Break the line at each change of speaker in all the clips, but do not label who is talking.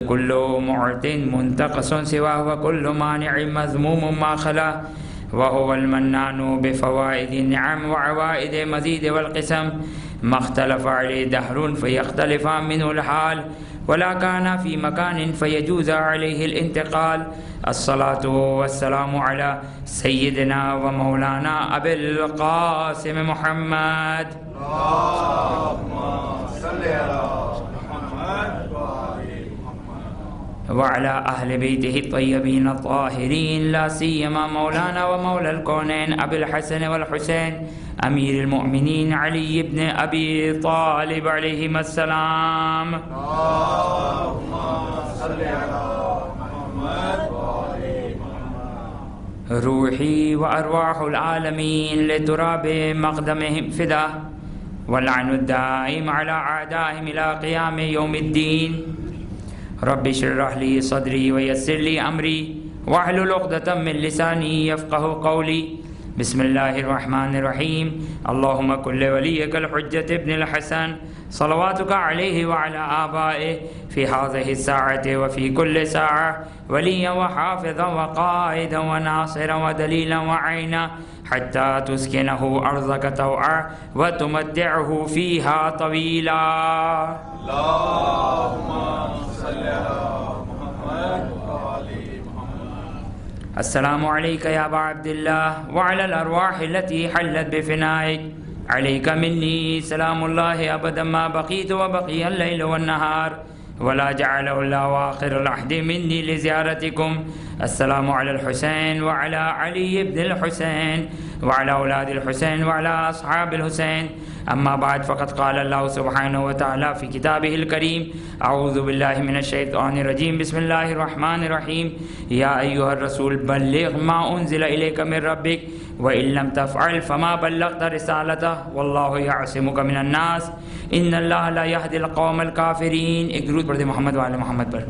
كل معط منتقص سواه وكل مانع مذموم ما خلا وهو المنان بفوائد النعم وعوائد مزيد والقسم ما اختلف عليه دهر فيختلف منه الحال ولا كان في مكان فيجوز عليه الانتقال. الصلاة والسلام على سيدنا ومولانا أبي القاسم محمد
اللهم صل على محمد
وعلى أهل بيته الطيبين الطاهرين لا سيما مولانا ومولى الكونين أبي الحسن والحسين أمير المؤمنين علي بن أبي طالب عليهما السلام.
اللهم صل على محمد وآل محمد.
روحي وأرواح العالمين لتراب مقدمهم فدا واللعن الدائم على أعدائهم إلى قيام يوم الدين. رب اشرح لي صدري ويسر لي أمري واحلل عقدة من لساني يفقه قولي. بسم الله الرحمن الرحيم. اللهم كن لوليك الحجة ابن الحسن صلواتك عليه وعلى آبائه في هذه الساعة وفي كل ساعة وليا وحافظا وقائدا وناصرا ودليلا وعينا حتى تسكنه أرضك طوعا وتمتعه فيها طويلا.
اللهم صل على محمد وآل محمد.
السلام عليك يا أبا عبد الله وعلى الأرواح التي حلت بفنائك. عليك مني سلام الله أبدا ما بقيت وبقي الليل والنهار ولا جعله الله آخر العهد مني لزيارتكم. السلام على الحسين وعلى علي بن الحسين وعلى أولاد الحسين وعلى أصحاب الحسين. أما بعد فقد قال الله سبحانه وتعالى في كتابه الكريم أعوذ بالله من الشيطان الرجيم بسم الله الرحمن الرحيم. يا أيها الرسول بلغ ما أنزل إليك من ربك وإن لم تفعل فما بلغت رسالته والله يعصمك من الناس إن الله لا يهدي القوم الكافرين. ایک درود پڑھ دے محمد وعلی محمد پر.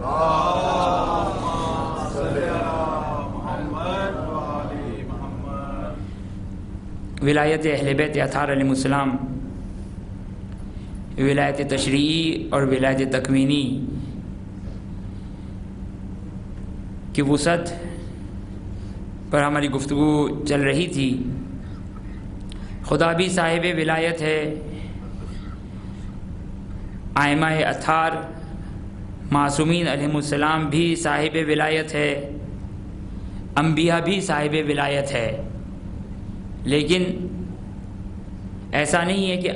ولایت اہل بیت اطہار علیہ السلام ولایت تشریعی اور ولایت تکوینی کی وسعت پر ہماری گفتگو چل رہی تھی. خدا بھی صاحب ولایت ہے، ائمہ اطہار معصومین علیہ السلام بھی صاحب ولایت ہے، انبیاء بھی صاحب ولایت ہے. لیکن ایسا نہیں ہے کہ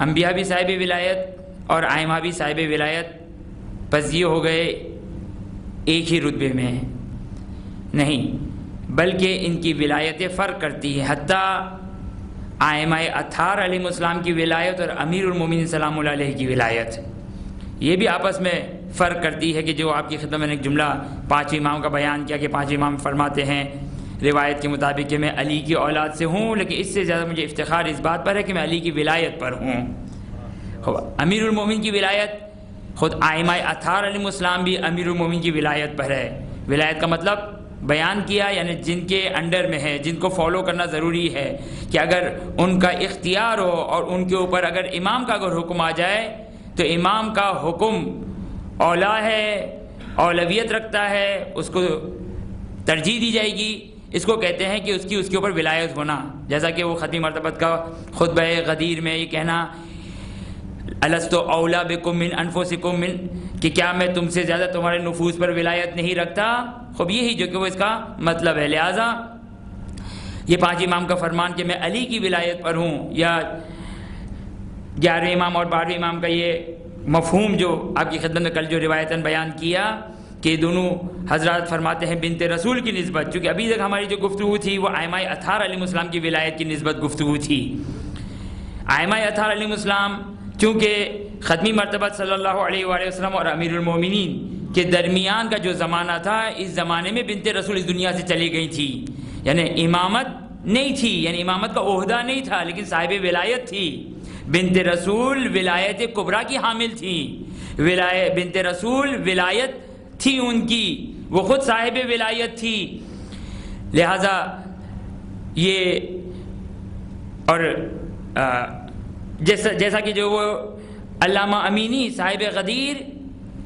انبیاء بھی صاحب ولایت اور ائمہ بھی صاحب ولایت، بس یہ ہو گئے ایک ہی رتبے میں. نہیں، بلکہ ان کی ولایتیں فرق کرتی ہیں. حتیٰ ائمہ اطہار علیہ السلام کی ولایت اور امیر المومنین سلام اللہ علیہ کی ولایت یہ بھی آپس میں فرق کرتی ہے. کہ جو آپ کی خدمت میں ایک جملہ 5 امام کا بیان کیا کہ 5 امام فرماتے ہیں روایت کے مطابق کہ میں علی کی اولاد سے ہوں، لیکن اس سے زیادہ مجھے افتخار اس بات پر ہے کہ میں علی کی ولایت پر ہوں. امیر المومنین کی ولایت خود ائمہ اطہار علیہ السلام بھی امیر المومنین کی ولایت پر ہے. ولایت کا مطلب بیان کیا، یعنی جن کے انڈر میں ہے، جن کو فالو کرنا ضروری ہے، کہ اگر ان کا اختیار ہو اور ان کے اوپر اگر امام کا اگر حکم آ جائے تو امام کا حکم اولا ہے، اولویت رکھتا ہے، اس کو ترجیح دی جائے گی. اس کو کہتے ہیں کہ اس کے اوپر ولایت ہونا. جیسا کہ وہ ختم مرتبت کا خطبہ غدیر میں یہ کہنا الست اولا بکم من انفسکم من، کہ کیا میں تم سے زیادہ تمہارے نفوس پر ولایت نہیں رکھتا. خوب یہی جو کہ وہ اس کا مطلب ہے. لہٰذا یہ 5 امام کا فرمان کہ میں علی کی ولایت پر ہوں، یا 11 امام اور 12 امام کا یہ مفہوم جو آپ کی خدمت میں کل جو روایتاً بیان کیا کہ دونوں حضرات فرماتے ہیں بنت رسول کی نسبت، چونکہ ابھی تک ہماری جو گفتگو تھی وہ ائمہ اطہار علیہ السلام کی ولایت کی نسبت گفتگو تھی. ائمہ اطہار علیہ السلام چونکہ ختمی مرتبہ صلی اللہ علیہ وآلہ وسلم اور امیر المومنین کے درمیان کا جو زمانہ تھا، اس زمانے میں بنت رسول اس دنیا سے چلی گئی تھی. یعنی امامت نہیں تھی، یعنی امامت کا عہدہ نہیں تھا، لیکن صاحب ولایت تھی. بنت رسول ولایت کبریٰ کی حامل تھی. بنت رسول ولایت تھی ان کی، وہ خود صاحب ولایت تھی. لہذا یہ اور جیسا کہ جو وہ علامہ امینی صاحب غدیر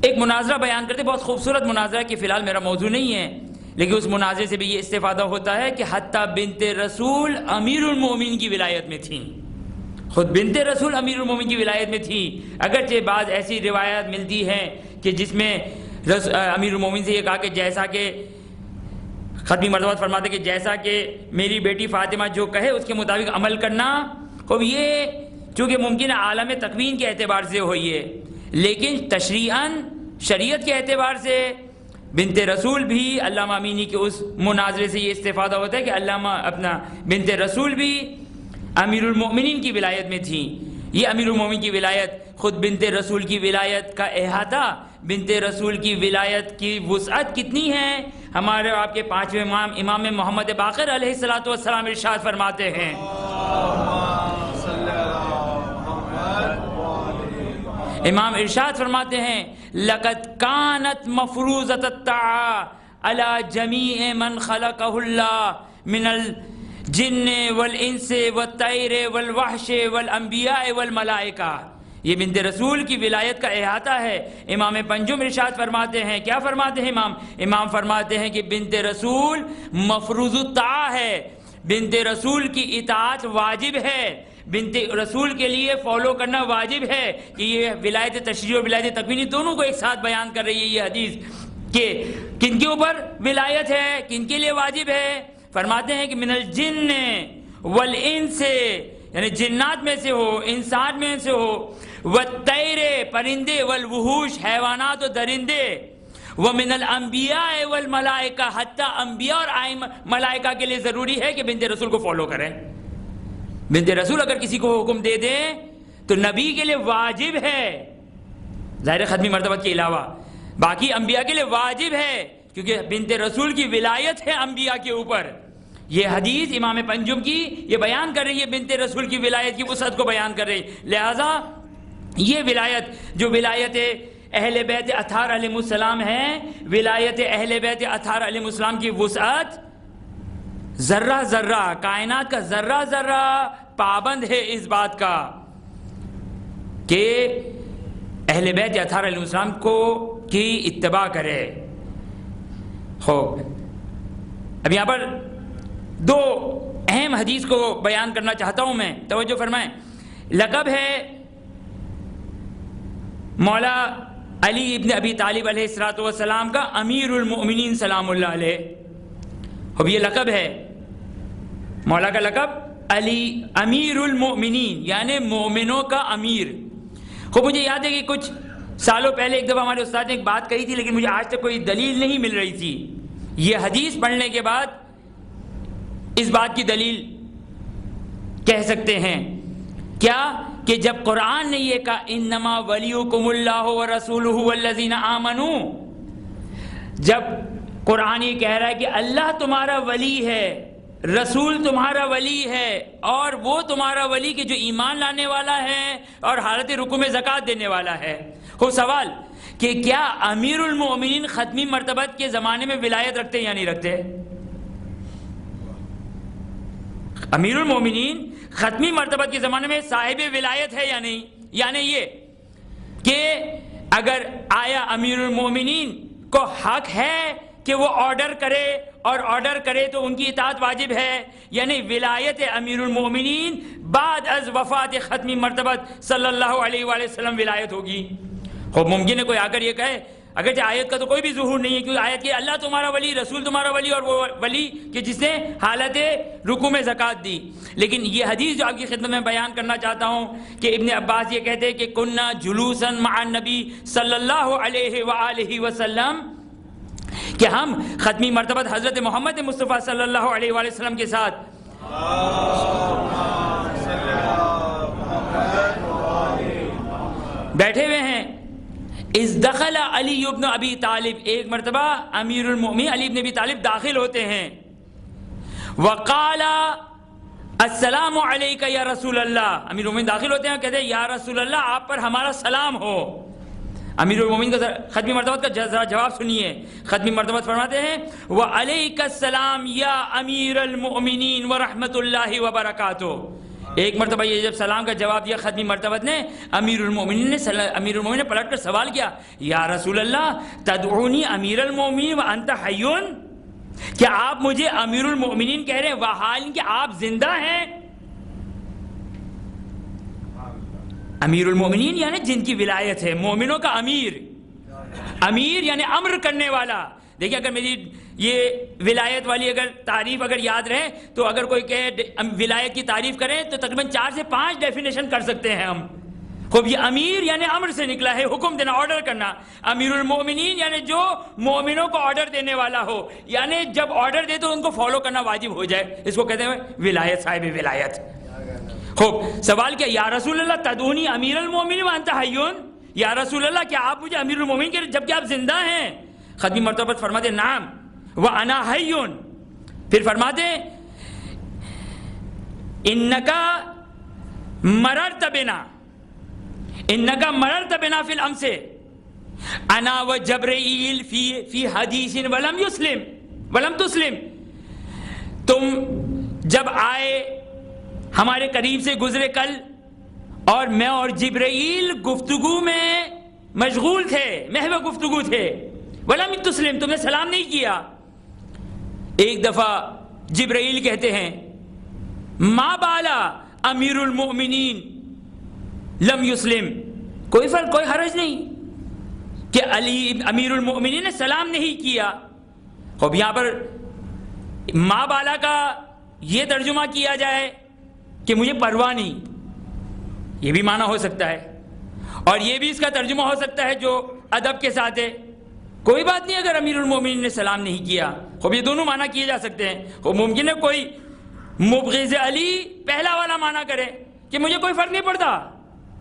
ایک مناظرہ بیان کرتے، بہت خوبصورت مناظرہ کہ فی الحال میرا موضوع نہیں ہے، لیکن اس مناظرے سے بھی یہ استفادہ ہوتا ہے کہ حتیٰ بنت رسول امیر المومنین کی ولایت میں تھیں، خود بنت رسول امیر المومنین کی ولایت میں تھی، اگرچہ بعض ایسی روایات ملتی ہیں کہ جس میں امیر المومنین سے یہ کہا کہ جیسا کہ ختمی مرتبہ فرماتے کہ جیسا کہ میری بیٹی فاطمہ جو کہے اس کے مطابق عمل کرنا، خوب یہ چونکہ ممکن ہے عالم تکوین کے اعتبار سے ہوئی ہے، لیکن تشریعاً شریعت کے اعتبار سے بنت رسول بھی علامہ امینی کے اس مناظرے سے یہ استفادہ ہوتا ہے کہ علامہ اپنا بنت رسول بھی امیر المؤمنین کی ولایت میں تھی۔ یہ امیر المؤمنین کی ولایت خود بنت رسول کی ولایت کا احاطہ، بنت رسول کی ولایت کی وسعت کتنی ہے؟ ہمارے آپ کے پانچویں امام محمد باقر علیہ الصلوۃ والسلام ارشاد فرماتے ہیں، امام ارشاد فرماتے ہیں لقد كانت مفروضة الطاعة على جميع من خلقه الله من الجن والانس والطير والوحش والانبیاء والملائکہ۔ یہ بنت رسول کی ولایت کا احاطہ ہے۔ امام پنجم ارشاد فرماتے ہیں، کیا فرماتے ہیں امام فرماتے ہیں کہ بنت رسول مفروض الطاعہ ہے، بنت رسول کی اطاعت واجب ہے، بنت رسول کے لیے فالو کرنا واجب ہے۔ کہ یہ ولایت تشریع اور ولایت تکوینی دونوں کو ایک ساتھ بیان کر رہی ہے یہ حدیث کہ کن کے اوپر ولایت ہے، کن کے لیے واجب ہے۔ فرماتے ہیں کہ من الجن والانس، یعنی جنات میں سے ہو، انسان میں سے ہو، والطیر پرندے، والوحوش حیوانات و درندے، ومن الانبیاء والملائکہ، حتی انبیاء اور ملائکہ کے لیے ضروری ہے کہ بنت رسول کو فالو کریں۔ بنت رسول اگر کسی کو حکم دے دیں تو نبی کے لیے واجب ہے، ظاہر ختمی مرتبہ کے علاوہ باقی انبیاء کے لیے واجب ہے، کیونکہ بنت رسول کی ولایت ہے انبیاء کے اوپر۔ یہ حدیث امام پنجم کی یہ بیان کر رہی ہے، بنت رسول کی ولایت کی وسعت کو بیان کر رہی ہے۔ لہذا یہ ولایت جو ولایت اہل بیت اطہار علیہ السلام ہے، ولایت اہل بیت اطہار علیہ السلام کی وسعت ذرہ ذرہ، کائنات کا ذرہ ذرہ پابند ہے اس بات کا کہ اہل بیت اطہار علیہ السلام کو کی اتباع کرے۔ اب یہاں پر دو اہم حدیث کو بیان کرنا چاہتا ہوں میں، توجہ فرمائیں۔ لقب ہے مولا علی ابن ابی طالب علیہ السلام کا امیر المؤمنین سلام اللہ علیہ۔ اب یہ لقب ہے، مولا کا لقب علی امیر المؤمنین، یعنی مومنوں کا امیر۔ خوب مجھے یاد ہے کہ کچھ سالوں پہلے ایک دفعہ ہمارے استاد نے ایک بات کہی تھی، لیکن مجھے آج تک کوئی دلیل نہیں مل رہی تھی۔ یہ حدیث پڑھنے کے بعد اس بات کی دلیل کہہ سکتے ہیں کیا کہ جب قرآن نے یہ کہا انما ولیکم اللہ ورسولہ والذین آمنوا، جب قرآن یہ کہہ رہا ہے کہ اللہ تمہارا ولی ہے، رسول تمہارا ولی ہے، اور وہ تمہارا ولی کہ جو ایمان لانے والا ہے اور حالت رکوع میں زکوٰۃ دینے والا ہے۔ ہو سوال کہ کیا امیر المؤمنین ختمی مرتبت کے زمانے میں ولایت رکھتے یا نہیں رکھتے؟ امیر المؤمنین ختمی مرتبت کے زمانے میں صاحب ولایت ہے یا نہیں؟ یعنی یہ کہ اگر آیا امیر المؤمنین کو حق ہے کہ وہ آرڈر کرے، اور آرڈر کرے تو ان کی اطاعت واجب ہے، یعنی ولایت امیر المؤمنین بعد از وفات ختمی مرتبت صلی اللہ علیہ وآلہ وسلم ولایت ہوگی۔ خوب ممکن ہے کوئی آ کر یہ کہے، اگرچہ آیت کا تو کوئی بھی ظہور نہیں ہے، کیونکہ آیت کہ اللہ تمہارا ولی، رسول تمہارا ولی، اور وہ ولی کہ جس نے حالت رکوع میں زکوٰۃ دی۔ لیکن یہ حدیث جو آپ کی خدمت میں بیان کرنا چاہتا ہوں کہ ابن عباس یہ کہتے ہیں کہ کننا جلوسا مع النبی صلی اللہ علیہ وآلہ وسلم، کہ ہم ختمی مرتبت حضرت محمد مصطفیٰ صلی اللہ علیہ وآلہ وسلم کے ساتھ بیٹھے ہوئے ہیں۔ اذ دخل علی ابن ابی طالب، ایک مرتبہ امیر المؤمنین علی ابن ابی طالب داخل ہوتے ہیں، وقال السلام علیک یا رسول اللہ، امیر المؤمنین داخل ہوتے ہیں اور کہتے ہیں یا رسول اللہ آپ پر ہمارا سلام ہو۔ امیر المؤمنین کا ختمی مرتبت کا ذرا جواب سنیے۔ ختمی مرتبت فرماتے ہیں وعلیک السلام یا امیر المؤمنین ورحمۃ اللہ وبرکاتہ، ایک مرتبہ یہ جب سلام کا جواب دیا ختمی مرتبہ نے، امیر المومنین نے پلٹ کر سوال کیا، یا رسول اللہ تدعونی امیر المومنین وانت حیون، کیا آپ مجھے امیر المومنین کہہ رہے ہیں وحال کہ آپ زندہ ہیں؟ امیر المومنین یعنی جن کی ولایت ہے، مومنوں کا امیر، امیر یعنی امر کرنے والا۔ دیکھیں اگر میری یہ ولایت والی اگر تعریف اگر یاد رہے تو اگر کوئی کہے ولایت کی تعریف کریں تو تقریباً 4 سے 5 ڈیفینیشن کر سکتے ہیں ہم۔ خوب یہ امیر یعنی امر سے نکلا ہے، حکم دینا، آرڈر کرنا۔ امیر المومنین یعنی جو مومنوں کو آرڈر دینے والا ہو، یعنی جب آرڈر دے تو ان کو فالو کرنا واجب ہو جائے، اس کو کہتے ہیں ولایت، صاحب ولایت۔ خوب سوال کیا، یا رسول اللہ تدعونی امیر المومنین وانت حیون، یا رسول اللہ کیا آپ مجھے امیر المومنین کہہ رہے جبکہ آپ زندہ ہیں؟ ختمی مرتبہ فرماتے نعم وانا حیون، پھر فرماتے انکا مررت بنا، انکا مررت بنا فی الامس انا و جبرائیل فی حدیث ولم تسلم، تم جب آئے ہمارے قریب سے گزرے کل اور میں اور جبرائیل گفتگو میں مشغول تھے، محو گفتگو تھے، ولم تسلم، تم نے سلام نہیں کیا۔ ایک دفعہ جبرائیل کہتے ہیں ما بالا امیر المؤمنین لم یسلم، کوئی فرق، کوئی حرج نہیں کہ علی امیر المؤمنین نے سلام نہیں کیا۔ اب یہاں پر ما بالا کا یہ ترجمہ کیا جائے کہ مجھے پرواہ نہیں، یہ بھی معنی ہو سکتا ہے، اور یہ بھی اس کا ترجمہ ہو سکتا ہے جو ادب کے ساتھ ہے، کوئی بات نہیں اگر امیر المومنین نے سلام نہیں کیا۔ خوب یہ دونوں معنی کیے جا سکتے ہیں۔ خوب ممکن ہے کوئی مبغض علی پہلا والا معنی کرے کہ مجھے کوئی فرق نہیں پڑتا،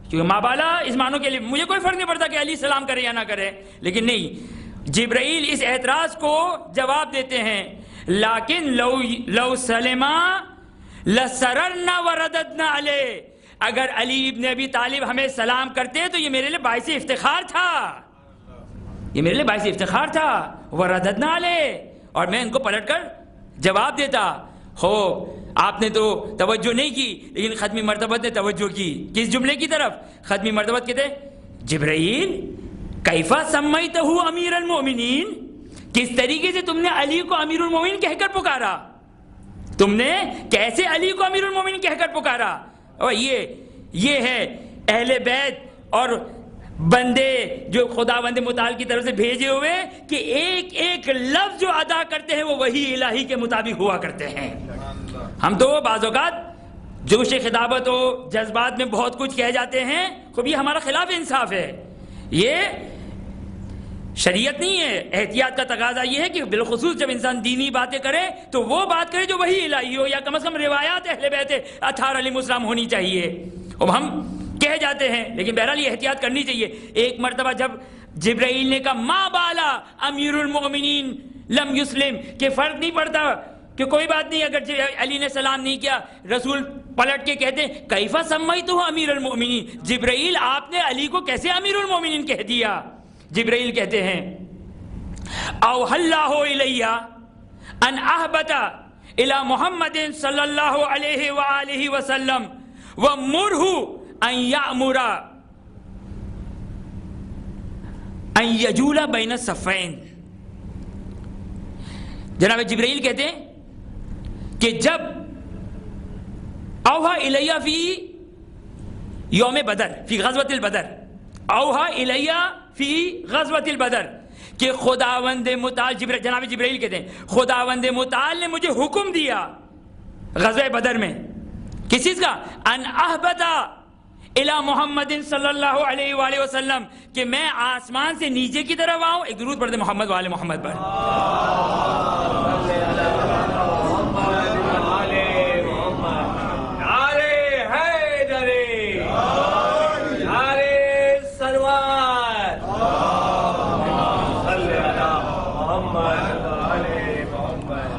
کیونکہ ما بالا اس معنوں کے لیے مجھے کوئی فرق نہیں پڑتا کہ علی سلام کرے یا نہ کرے، لیکن نہیں، جبرائیل اس اعتراض کو جواب دیتے ہیں لیکن لو سلما لسررنا ورددنا علیہ، اگر علی ابن ابی طالب ہمیں سلام کرتے تو یہ میرے لیے باعث افتخار تھا، یہ میرے لیے باعث افتخار تھا، ورددنا علیہ، اور میں ان کو پلٹ کر جواب دیتا۔ ہو آپ نے تو توجہ نہیں کی، لیکن ختمی مرتبہ نے توجہ کی، کس جملے کی طرف؟ ختمی مرتبہ کہتے جبرائیل کیفا سمیتہ امیر المومنین، کس طریقے سے تم نے علی کو امیر المومنین کہہ کر پکارا، تم نے کیسے علی کو امیر المومنین کہہ کر پکارا؟ اور یہ ہے اہل بیت اور بندے جو خداوند متعال کی طرف سے بھیجے ہوئے کہ ایک ایک لفظ جو ادا کرتے ہیں وہ وحی الہی کے مطابق ہوا کرتے ہیں۔ ہم تو بعض اوقات جوش خطابت و جذبات میں بہت کچھ کہہ جاتے ہیں، خب یہ ہمارا خلاف انصاف ہے، یہ شریعت نہیں ہے۔ احتیاط کا تقاضا یہ ہے کہ بالخصوص جب انسان دینی باتیں کرے تو وہ بات کرے جو وحی الہی ہو، یا کم از کم روایات اہل بیت اطہار علیہ السلام ہونی چاہیے۔ اب ہم کہہ جاتے ہیں، لیکن بہرحال یہ احتیاط کرنی چاہیے۔ ایک مرتبہ جب جبرائیل نے کہا ما بالا امیر المؤمنین لم یسلم، کہ فرق نہیں پڑتا کہ کوئی بات نہیں اگر علی نے سلام نہیں کیا، رسول پلٹ کے کہتے ہیں کیفا سمیتہ امیر المؤمنین، جبرائیل آپ نے علی کو کیسے امیر المؤمنین کہہ دیا؟ جبرائیل کہتے ہیں اوحی اللہ الیہ ان اہبط الی محمد صلی اللہ علیہ وآلہ وسلم ومرہ ان یأمر ان یجول بین الصفین۔ جناب جبرائیل کہتے ہیں کہ جب اوحی الیہ فی یوم بدر فی غزوۃ البدر، اوحی الیہ فی غزوۃ البدر، کہ خداوند متعال جناب جبرائیل کہتے ہیں خداوند متعال نے مجھے حکم دیا غزوہ بدر میں، کس چیز کا؟ ان اہبط الی محمد صلی اللہ علیہ وآلہ وسلم، کہ میں آسمان سے نیچے کی طرف آؤں۔ ایک درود پڑھتے محمد وآل محمد پر۔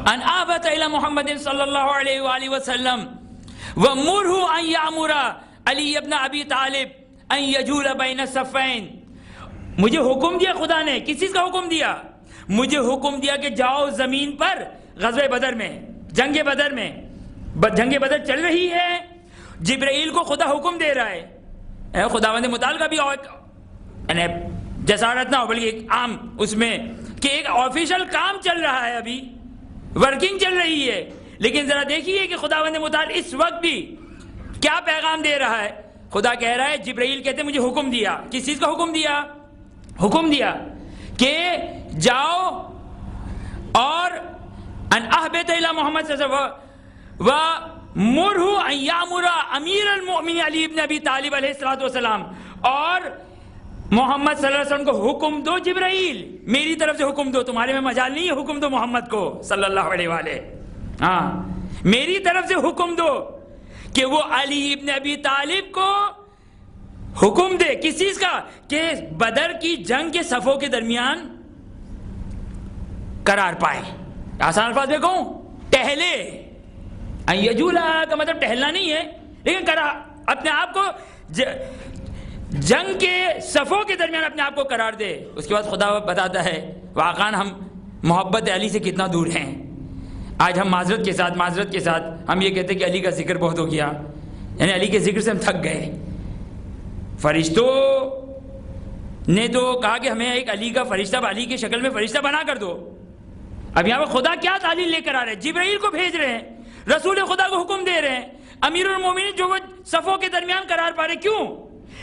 ان اہبط الی محمد صلی اللہ علیہ وآلہ وسلم ومرہ ان یأمر علی ابن ابی طالب ان یجول بین الصفین، مجھے حکم دیا خدا نے، کس چیز کا حکم دیا؟ مجھے حکم دیا کہ جاؤ زمین پر غزوہ بدر میں، جنگ بدر میں، جنگ بدر چل رہی ہے، جبرائیل کو خدا حکم دے رہا ہے، خداوند متعال کا بھی یعنی جسارت نہ ہو بلکہ ایک عام اس میں کہ ایک آفیشل کام چل رہا ہے، ابھی ورکنگ چل رہی ہے، لیکن ذرا دیکھیے کہ خداوند متعال اس وقت بھی کیا پیغام دے رہا ہے۔ خدا کہہ رہا ہے، جبرائیل کہتے ہیں مجھے حکم دیا، کس چیز کا حکم دیا؟ حکم دیا کہ جاؤ اور ان اہبط الی محمد صلی اللہ علیہ وسلم ومرہ ان یامر امیر المؤمنین علی ابن ابی طالب علیہ الصلوۃ والسلام، اور محمد صلی اللہ علیہ وسلم کو حکم دو، جبرائیل میری طرف سے حکم دو، تمہارے میں مجال نہیں ہے، حکم دو محمد کو صلی اللہ علیہ وآلہ، ہاں میری طرف سے حکم دو کہ وہ علی ابن ابی طالب کو حکم دے، کس چیز کا؟ کہ بدر کی جنگ کے صفوں کے درمیان قرار پائے۔ آسان الفاظ میں کہوں، ٹہلے، یجولا کا مطلب ٹہلنا نہیں ہے، لیکن اپنے آپ کو جنگ کے صفوں کے درمیان اپنے آپ کو قرار دے۔ اس کے بعد خدا بتاتا ہے واقعاً ہم محبت علی سے کتنا دور ہیں۔ آج ہم معذرت کے ساتھ ہم یہ کہتے ہیں کہ علی کا ذکر بہت ہو گیا، یعنی علی کے ذکر سے ہم تھک گئے۔ فرشتوں نے تو کہا کہ ہمیں ایک علی کا فرشتہ، علی کی شکل میں فرشتہ بنا کر دو۔ اب یہاں پر خدا کیا تعلیم لے کر آ رہے ہیں؟ جبرائیل کو بھیج رہے ہیں، رسول خدا کو حکم دے رہے ہیں، امیر المومنین جو وہ صفوں کے درمیان قرار پا رہے، کیوں؟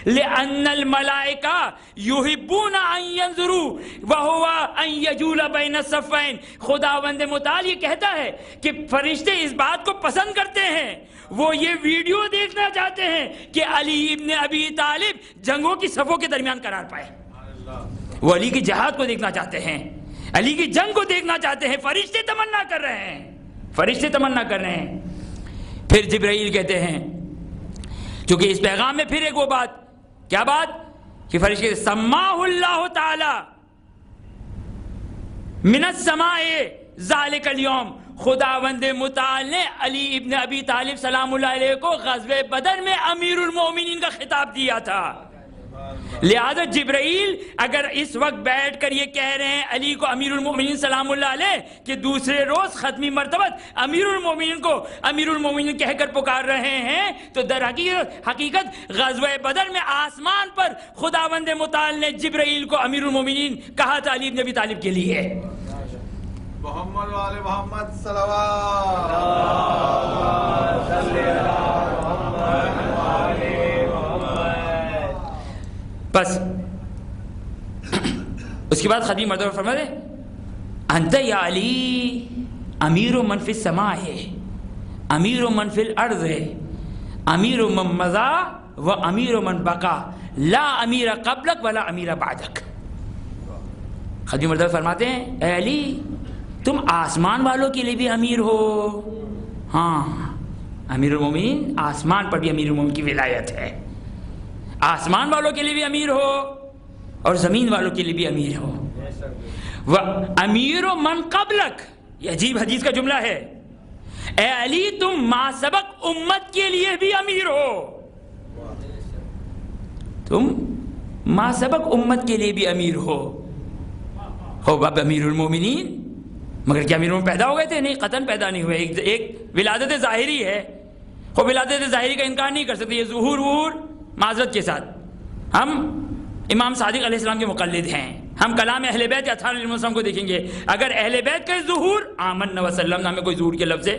لأن الملائکہ یحبون ان ینظروا وہو ان یجول بین الصفین۔ خداوند متعال یہ کہتا ہے کہ فرشتے اس بات کو پسند کرتے ہیں، وہ یہ ویڈیو دیکھنا چاہتے ہیں کہ علی ابن ابی طالب جنگوں کی صفوں کے درمیان قرار پائے، وہ علی کی جہاد کو دیکھنا چاہتے ہیں، علی کی جنگ کو دیکھنا چاہتے ہیں۔ فرشتے تمنا کر رہے ہیں، فرشتے تمنا کر رہے ہیں۔ پھر جبرائیل کہتے ہیں، چونکہ اس پیغام میں پھر ایک وہ بات، کیا بات؟ کہ فرشتے سماہ اللہ تعالی من السماء ذالک اليوم، خداوند متعال نے علی ابن ابی طالب سلام اللہ علیہ کو غزوہ بدر میں امیر المومنین کا خطاب دیا تھا۔ لہذا جبرائیل اگر اس وقت بیٹھ کر یہ کہہ رہے ہیں علی کو امیر المومنین سلام اللہ علیہ، کہ دوسرے روز ختمی مرتبت امیر المومنین کو امیر المومنین کہہ کر پکار رہے ہیں، تو در حقیقت غزوہ بدر میں آسمان پر خداوند متعال نے جبرائیل کو امیر المومنین کہا تھا علی بن ابی طالب کے لیے۔
محمد والے محمد صلوات
بس اس کے بعد خدیم مردوں فرماتے ہیں انت یا علی امیر من فی السماء ہے، امیر من فی الارض ہے، امیر من مضا و امیر من بقا، لا امیر قبلک ولا امیر بعدک۔ خدیم مردوں فرماتے ہیں اے علی تم آسمان والوں کے لیے بھی امیر ہو، ہاں امیر المومنین آسمان پر بھی امیر المومنین کی ولایت ہے، آسمان والوں کے لیے بھی امیر ہو اور زمین والوں کے لیے بھی امیر ہو۔ امیر من قبلک، یہ عجیب حدیث کا جملہ ہے، اے علی تم ما سبق امت کے لیے بھی امیر ہو، تم ما سبق امت کے لیے بھی امیر ہو اب امیر المومنین۔ مگر کیا امیر المومنین پیدا ہو گئے تھے؟ نہیں، قطعاً پیدا نہیں ہوئے، ایک ولادت ظاہری ہے، وہ ولادت ظاہری کا انکار نہیں کر سکتے، یہ ظہور وہور معذرت کے ساتھ۔ ہم امام صادق علیہ السلام کے مقلد ہیں، ہم کلام اہل بیت یا اطہار علیہ السلام کو دیکھیں گے، اگر اہل بیت کا ظہور آمنا وسلم نام میں کوئی ظہور کے لفظ ہے،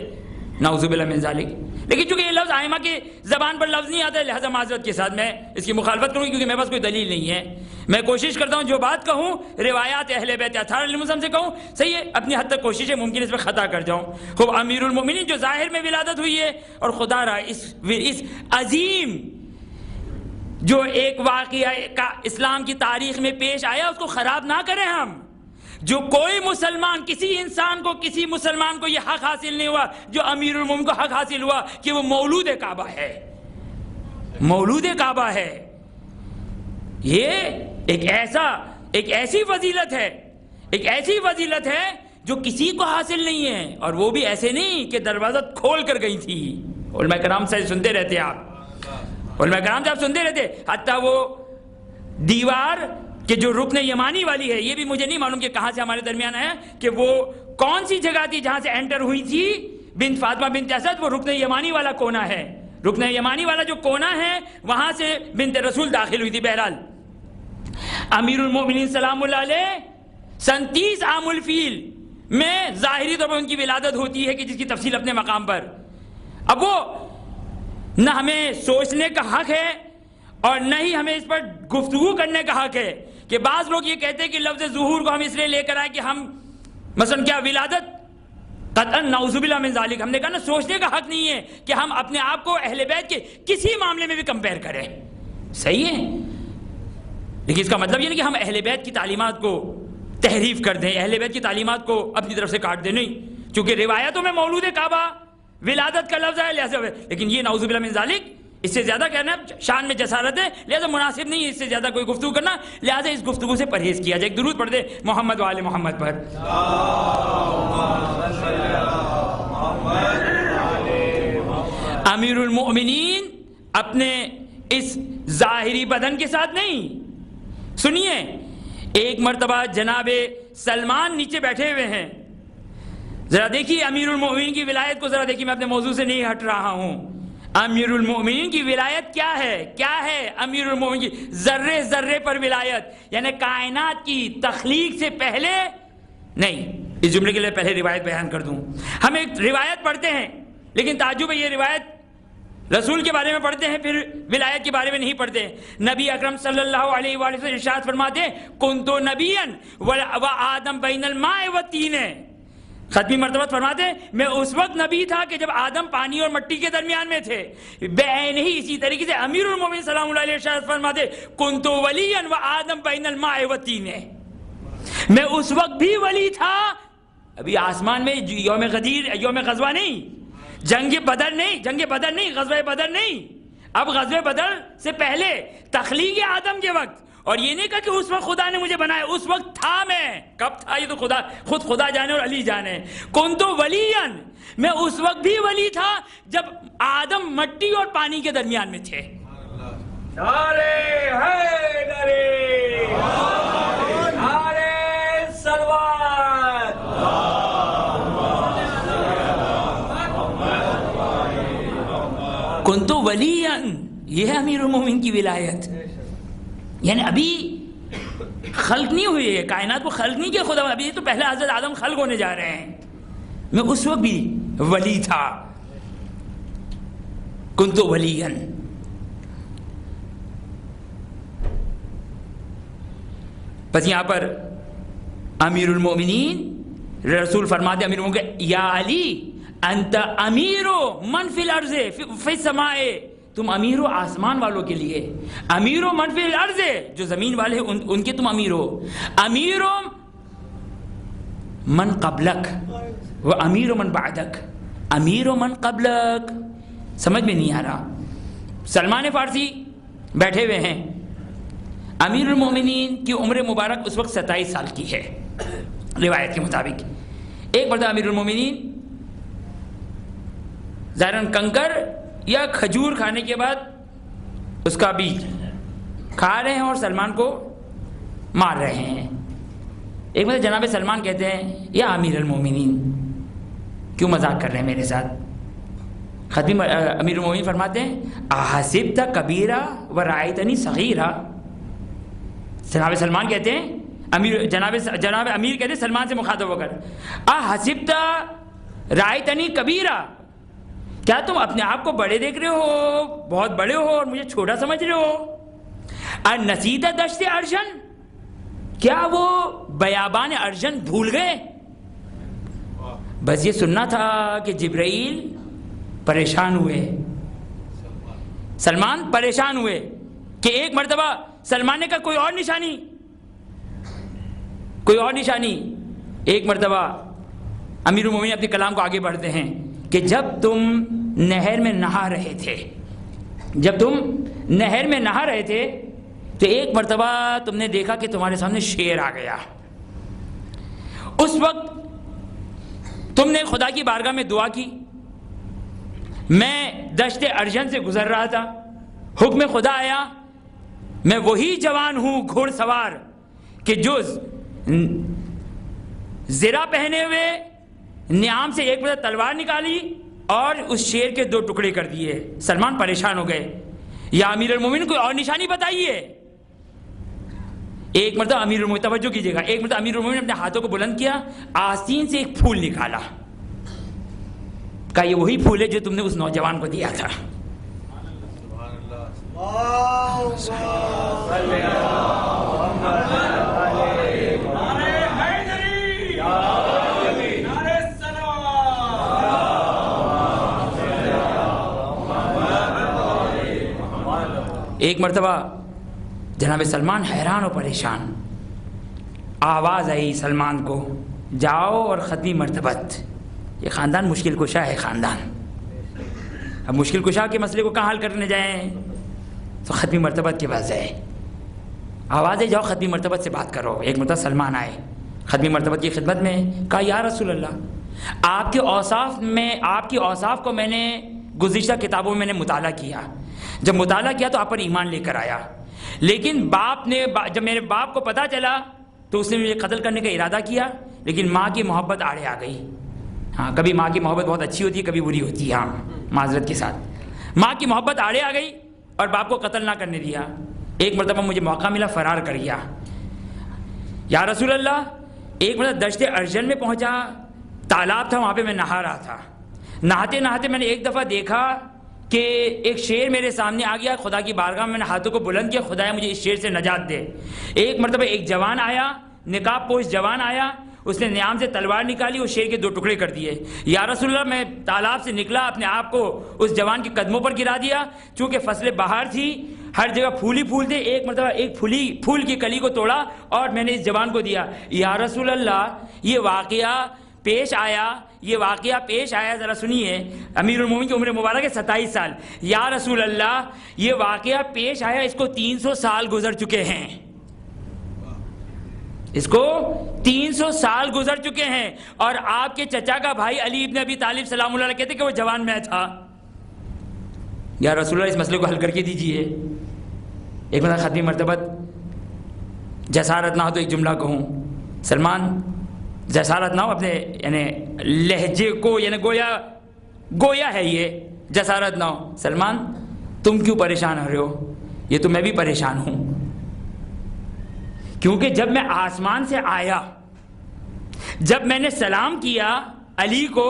نعوذ باللہ من ذالک، لیکن چونکہ یہ لفظ آئمہ کی زبان پر لفظ نہیں آتا ہے، لہذا معذرت کے ساتھ میں اس کی مخالفت کروں گی، کیونکہ میرے پاس کوئی دلیل نہیں ہے۔ میں کوشش کرتا ہوں جو بات کہوں روایات اہل بیت اطہار علیہ السلام سے کہوں، صحیح ہے، اپنی حد تک کوشش ہے، ممکن اس میں خطا کر جاؤں۔ خوب امیر المومنین جو ظاہر میں ولادت ہوئی ہے، اور خدا را اس عظیم جو ایک واقعہ کا اسلام کی تاریخ میں پیش آیا اس کو خراب نہ کریں ہم۔ جو کوئی مسلمان کسی انسان کو کسی مسلمان کو یہ حق حاصل نہیں ہوا جو امیر المومنین کو حق حاصل ہوا کہ وہ مولود کعبہ ہے، مولود کعبہ ہے۔ یہ ایک ایسی فضیلت ہے، ایک ایسی فضیلت ہے جو کسی کو حاصل نہیں ہے، اور وہ بھی ایسے نہیں کہ دروازہ کھول کر گئی تھی۔ علماء کرام سے سنتے رہتے آپ، علماء کرام سے آپ سنتے رہتے، حتیٰ وہ دیوار کہ جو رکن یمانی والی ہے، یہ بھی مجھے نہیں معلوم کہ کہاں سے ہمارے درمیان ہے، کہ وہ کون سی جگہ تھی جہاں سے انٹر ہوئی تھی بنت فاطمہ بنت اسد، وہ رکن یمانی والا کونا ہے، رکن یمانی والا جو کونا ہے وہاں سے بنت رسول داخل ہوئی تھی. بہرحال امیر المومنین سلام اللہ علیہ 37 عام الفیل میں ظاہری طور پر ان کی ولادت ہوتی ہے کہ جس کی تفصیل اپنے مقام پر. اب وہ نہ ہمیں سوچنے کا حق ہے اور نہ ہی ہمیں اس پر گفتگو کرنے کا حق ہے کہ بعض لوگ یہ کہتے ہیں کہ لفظ ظہور کو ہم اس لیے لے کر آئے کہ ہم مثلا کیا ولادت قطعا نعوذ باللہ من ذالک. ہم نے کہا نا سوچنے کا حق نہیں ہے کہ ہم اپنے آپ کو اہل بیت کے کسی معاملے میں بھی کمپیئر کریں. صحیح ہے, لیکن اس کا مطلب یہ نہیں کہ ہم اہل بیت کی تعلیمات کو تحریف کر دیں, اہل بیت کی تعلیمات کو اپنی طرف سے کاٹ دیں. نہیں, چونکہ روایتوں میں مولود کعبہ ولادت کا لفظ ہے لہذا, لیکن یہ نعوذ باللہ من ذالک اس سے زیادہ کہنا شان میں جسارت ہے, لہذا مناسب نہیں ہے اس سے زیادہ کوئی گفتگو کرنا, لہذا اس گفتگو سے پرہیز کیا جائے. ایک درود پڑھ دے محمد و آل محمد پر. امیر المؤمنین اپنے اس ظاہری بدن کے ساتھ نہیں. سنیے, ایک مرتبہ جناب سلمان نیچے بیٹھے ہوئے ہیں, ذرا دیکھیے امیر المؤمنین کی ولایت کو, ذرا دیکھیے, میں اپنے موضوع سے نہیں ہٹ رہا ہوں. امیر المؤمنین کی ولایت کیا ہے؟ کیا ہے امیر المؤمنین کی ذرے ذرے پر ولایت, یعنی کائنات کی تخلیق سے پہلے نہیں. اس جملے کے لیے پہلے روایت بیان کر دوں. ہم ایک روایت پڑھتے ہیں لیکن تعجب ہے یہ روایت رسول کے بارے میں پڑھتے ہیں پھر ولایت کے بارے میں نہیں پڑھتے. نبی اکرم صلی اللہ علیہ وآلہ وسلم ارشاد فرماتے ہیں کنتو نبیا و آدم بین الماء والطین. ختمی مرتبہ فرماتے ہیں میں اس وقت نبی تھا کہ جب آدم پانی اور مٹی کے درمیان میں تھے. بعین ہی اسی طریقے سے امیر المومنین سلام اللہ علیہ ارشاد فرماتے کنتو ولیا و آدم بین الماء والطین. میں اس وقت بھی ولی تھا, ابھی آسمان میں یوم غدیر, یوم غزوہ نہیں, جنگ بدر نہیں, غزوہ بدر نہیں, اب غزوہ بدر سے پہلے تخلیق آدم کے وقت. اور یہ نہیں کہا کہ اس وقت خدا نے مجھے بنایا, اس وقت تھا. میں کب تھا یہ تو خود خدا جانے اور علی جانے. کنتو ولین, میں اس وقت بھی ولی تھا جب آدم مٹی اور پانی کے درمیان میں تھے. نعرے حیدری, نعرے صلوات. کنتو ولین, یہ ہے امیر المومنین کی ولایت. یعنی ابھی خلق نہیں ہوئی ہے, کائنات کو خلق نہیں کیا خدا, ابھی تو پہلے حضرت آدم خلق ہونے جا رہے ہیں. میں اس وقت بھی ولی تھا. کنتو ولین. بس یہاں پر امیر المومنین رسول فرماتے امیر المومنین یا علی انت امیر من فی الارض فی السماء, تم امیر ہو آسمان والوں کے لیے. امیر و من فی الارض, جو زمین والے ہیں ان کے تم امیر ہو. امیر و من قبلک و امیر و من بعدک. امیر و من قبلک سمجھ میں نہیں آ رہا. سلمان فارسی بیٹھے ہوئے ہیں, امیر المومنین کی عمر مبارک اس وقت 27 سال کی ہے روایت کے مطابق. ایک مرتبہ امیر المومنین ظاہراً کنکر یا کھجور کھانے کے بعد اس کا بیج کھا رہے ہیں اور سلمان کو مار رہے ہیں. ایک مرتبہ جناب سلمان کہتے ہیں یا امیر المومنین کیوں مذاق کر رہے ہیں میرے ساتھ؟ ختمی امیر المومنین فرماتے ہیں احسبت کبیرہ و رأیتنی صغیرہ. جناب سلمان کہتے ہیں جناب امیر کہتے ہیں سلمان سے مخاطب ہو کر احسبت رأیتنی کبیرہ, کیا تم اپنے آپ کو بڑے دیکھ رہے ہو, بہت بڑے ہو اور مجھے چھوٹا سمجھ رہے ہو؟ نسیت دشت ارجن, کیا وہ بیابان ارجن بھول گئے؟ بس یہ سننا تھا کہ جبرائیل پریشان ہوئے, سلمان پریشان ہوئے کہ ایک مرتبہ سلمان نے کہا کوئی اور نشانی. ایک مرتبہ امیر المومنین اپنے کلام کو آگے بڑھتے ہیں کہ جب تم نہر میں نہا رہے تھے تو ایک مرتبہ تم نے دیکھا کہ تمہارے سامنے شیر آ گیا. اس وقت تم نے خدا کی بارگاہ میں دعا کی, میں دشت ارجن سے گزر رہا تھا, حکم خدا آیا, میں وہی جوان ہوں گھوڑ سوار کہ جو زرہ پہنے ہوئے نیام سے ایک مرتبہ تلوار نکالی اور اس شیر کے 2 ٹکڑے کر دیے۔ سلمان پریشان ہو گئے، یا امیر المومنین کوئی اور نشانی بتائیے۔ ایک مرتبہ امیر المومنین، توجہ کیجیے گا، ایک مرتبہ امیر المومنین نے اپنے ہاتھوں کو بلند کیا، آستین سے ایک پھول نکالا، کہا یہ وہی پھول ہے جو تم نے اس نوجوان کو دیا تھا۔ ایک مرتبہ جناب سلمان حیران و پریشان، آواز آئی سلمان کو، جاؤ اور ختمی مرتبت، یہ خاندان مشکل کشا ہے خاندان، اب مشکل کشا کے مسئلے کو کہاں حل کرنے جائیں تو ختمی مرتبت کے پاس جائے، آواز ہے جاؤ ختمی مرتبت سے بات کرو۔ ایک مرتبہ سلمان آئے ختمی مرتبت کی خدمت میں، کہا یا رسول اللہ، آپ کی اوصاف کو میں نے گزشتہ کتابوں میں نے مطالعہ کیا، جب مطالعہ کیا تو آپ پر ایمان لے کر آیا، لیکن جب میرے باپ کو پتہ چلا تو اس نے مجھے قتل کرنے کا ارادہ کیا، لیکن ماں کی محبت آڑے آ گئی۔ ہاں، کبھی ماں کی محبت بہت اچھی ہوتی ہے، کبھی بری ہوتی ہے، ہاں معذرت کے ساتھ، ماں کی محبت آڑے آ گئی اور باپ کو قتل نہ کرنے دیا۔ ایک مرتبہ مجھے موقع ملا، فرار کر گیا۔ یا رسول اللہ، ایک مرتبہ دشت ارجن میں پہنچا، تالاب تھا، وہاں پہ میں نہا رہا تھا، نہاتے نہاتے میں نے ایک دفعہ دیکھا کہ ایک شیر میرے سامنے آ گیا، خدا کی بارگاہ میں نے ہاتھوں کو بلند کیا، خدایا مجھے اس شیر سے نجات دے۔ ایک مرتبہ ایک جوان آیا، نقاب پوش جوان آیا، اس نے نیام سے تلوار نکالی، اس شیر کے 2 ٹکڑے کر دیے۔ یا رسول اللہ، میں تالاب سے نکلا، اپنے آپ کو اس جوان کے قدموں پر گرا دیا، چونکہ فصل بہار تھی، ہر جگہ پھول ہی پھول تھے، ایک مرتبہ ایک پھول کی کلی کو توڑا اور میں نے اس جوان کو دیا۔ یا رسول اللہ، یہ واقعہ پیش آیا، ذرا سنیے، امیر المومنین کی عمر مبارک ہے 27 سال۔ یا رسول اللہ، یہ واقعہ پیش آیا، اس کو 300 سال گزر چکے ہیں، اس کو 300 سال گزر چکے ہیں، اور آپ کے چچا کا بھائی علی ابن ابی طالب سلام اللہ علیہ کہتے کہ وہ جوان میں تھا۔ یا رسول اللہ، اس مسئلے کو حل کر کے دیجئے۔ ایک مرتبہ ختمی مرتبت، جسارت نہ ہو تو ایک جملہ کہوں، سلمان جسارت نہ ہو اپنے یعنی لہجے کو، یعنی گویا ہے یہ، جسارت نہ ہو، سلمان تم کیوں پریشان ہو رہے ہو؟ یہ تو میں بھی پریشان ہوں، کیونکہ جب میں آسمان سے آیا، جب میں نے سلام کیا علی کو،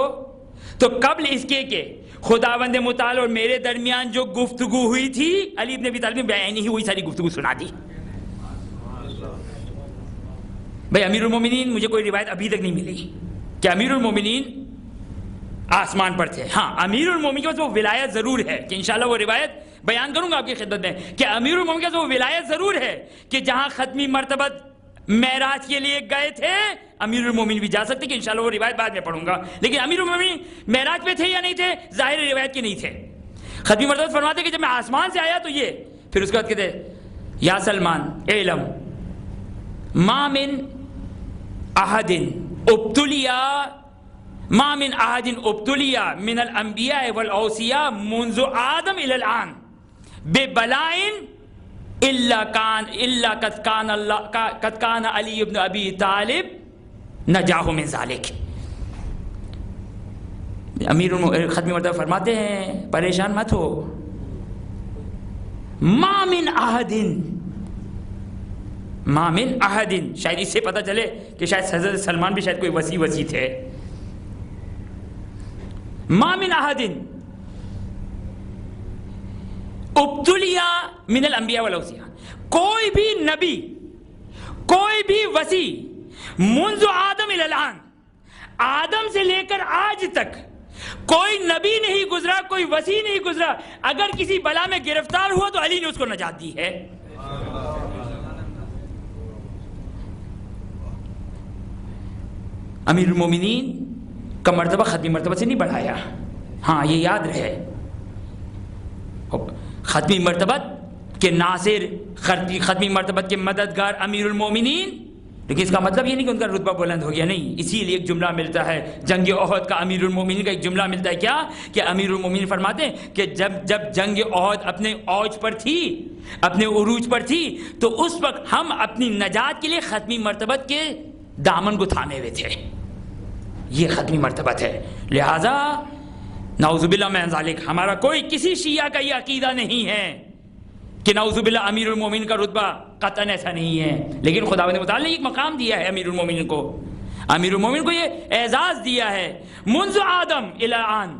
تو قبل اس کے کہ خداوند متعال اور میرے درمیان جو گفتگو ہوئی تھی، علی ابن ابی طالب نے بیان ہی ہوئی ساری گفتگو سنا دی۔ بھائی امیر المومنین، مجھے کوئی روایت ابھی تک نہیں ملی کہ امیر المومنین آسمان پر تھے۔ ہاں، امیر المومنین کے پاس وہ ولایت ضرور ہے، کہ انشاءاللہ وہ روایت بیان کروں گا آپ کی خدمت میں، کہ امیر المومنین کے پاس وہ ولایت ضرور ہے کہ جہاں ختمی مرتبت معراج کے لیے گئے تھے، امیر المومنین بھی جا سکتے، کہ انشاءاللہ وہ روایت بعد میں پڑھوں گا، لیکن امیر المومنین معراج پہ تھے یا نہیں تھے، ظاہر روایت کے نہیں تھے۔ ختمی مرتبت فرماتے کہ جب میں آسمان سے آیا تو یہ، پھر اس کے بعد کہتے یا سلمان اعلم ما من احد ابتلیا من الانبیاء والاوصیاء منذ آدم الى الان ببلاء الا قد کان علی ابن ابی طالب نجاہ من ذالک۔ امیر ختمی مرتبہ فرماتے ہیں پریشان مت ہو، ما من احد، شاید اس سے پتہ چلے کہ شاید حضرت سلمان بھی شاید کوئی وسیع تھے۔ ما من احد ابتلیا من الانبیاء والاوصیاء، کوئی بھی نبی، کوئی بھی وسیع، منذ آدم الی الان، آدم سے لے کر آج تک کوئی نبی نہیں گزرا، کوئی وسیع نہیں گزرا، اگر کسی بلا میں گرفتار ہوا تو علی نے اس کو نجات دی ہے۔ امیر المومنین کا مرتبہ ختمی مرتبہ سے نہیں بڑھایا، ہاں یہ یاد رہے، ختمی مرتبت کے ناصر، ختمی مرتبت کے مددگار امیر المومنین، لیکن اس کا مطلب یہ نہیں کہ ان کا رتبہ بلند ہو گیا، نہیں، اسی لیے ایک جملہ ملتا ہے جنگ احد کا، امیر المومنین کا ایک جملہ ملتا ہے کیا کہ امیر المومنین فرماتے ہیں کہ جب جنگ احد اپنے اوج پر تھی، اپنے عروج پر تھی، تو اس وقت ہم اپنی نجات کے لیے ختمی مرتبت کے دامن کو تھامے ہوئے تھے، یہ ختمی مرتبت ہے۔ لہذا نعوذ باللہ من ذالک، ہمارا کوئی کسی شیعہ کا یہ عقیدہ نہیں ہے کہ نعوذ باللہ امیر المومنین کا رتبہ قطعاً ایسا نہیں ہے، لیکن خداوند متعال نے ایک مقام دیا ہے امیر المومنین کو، امیر المومنین کو یہ اعزاز دیا ہے منذ آدم الی آن،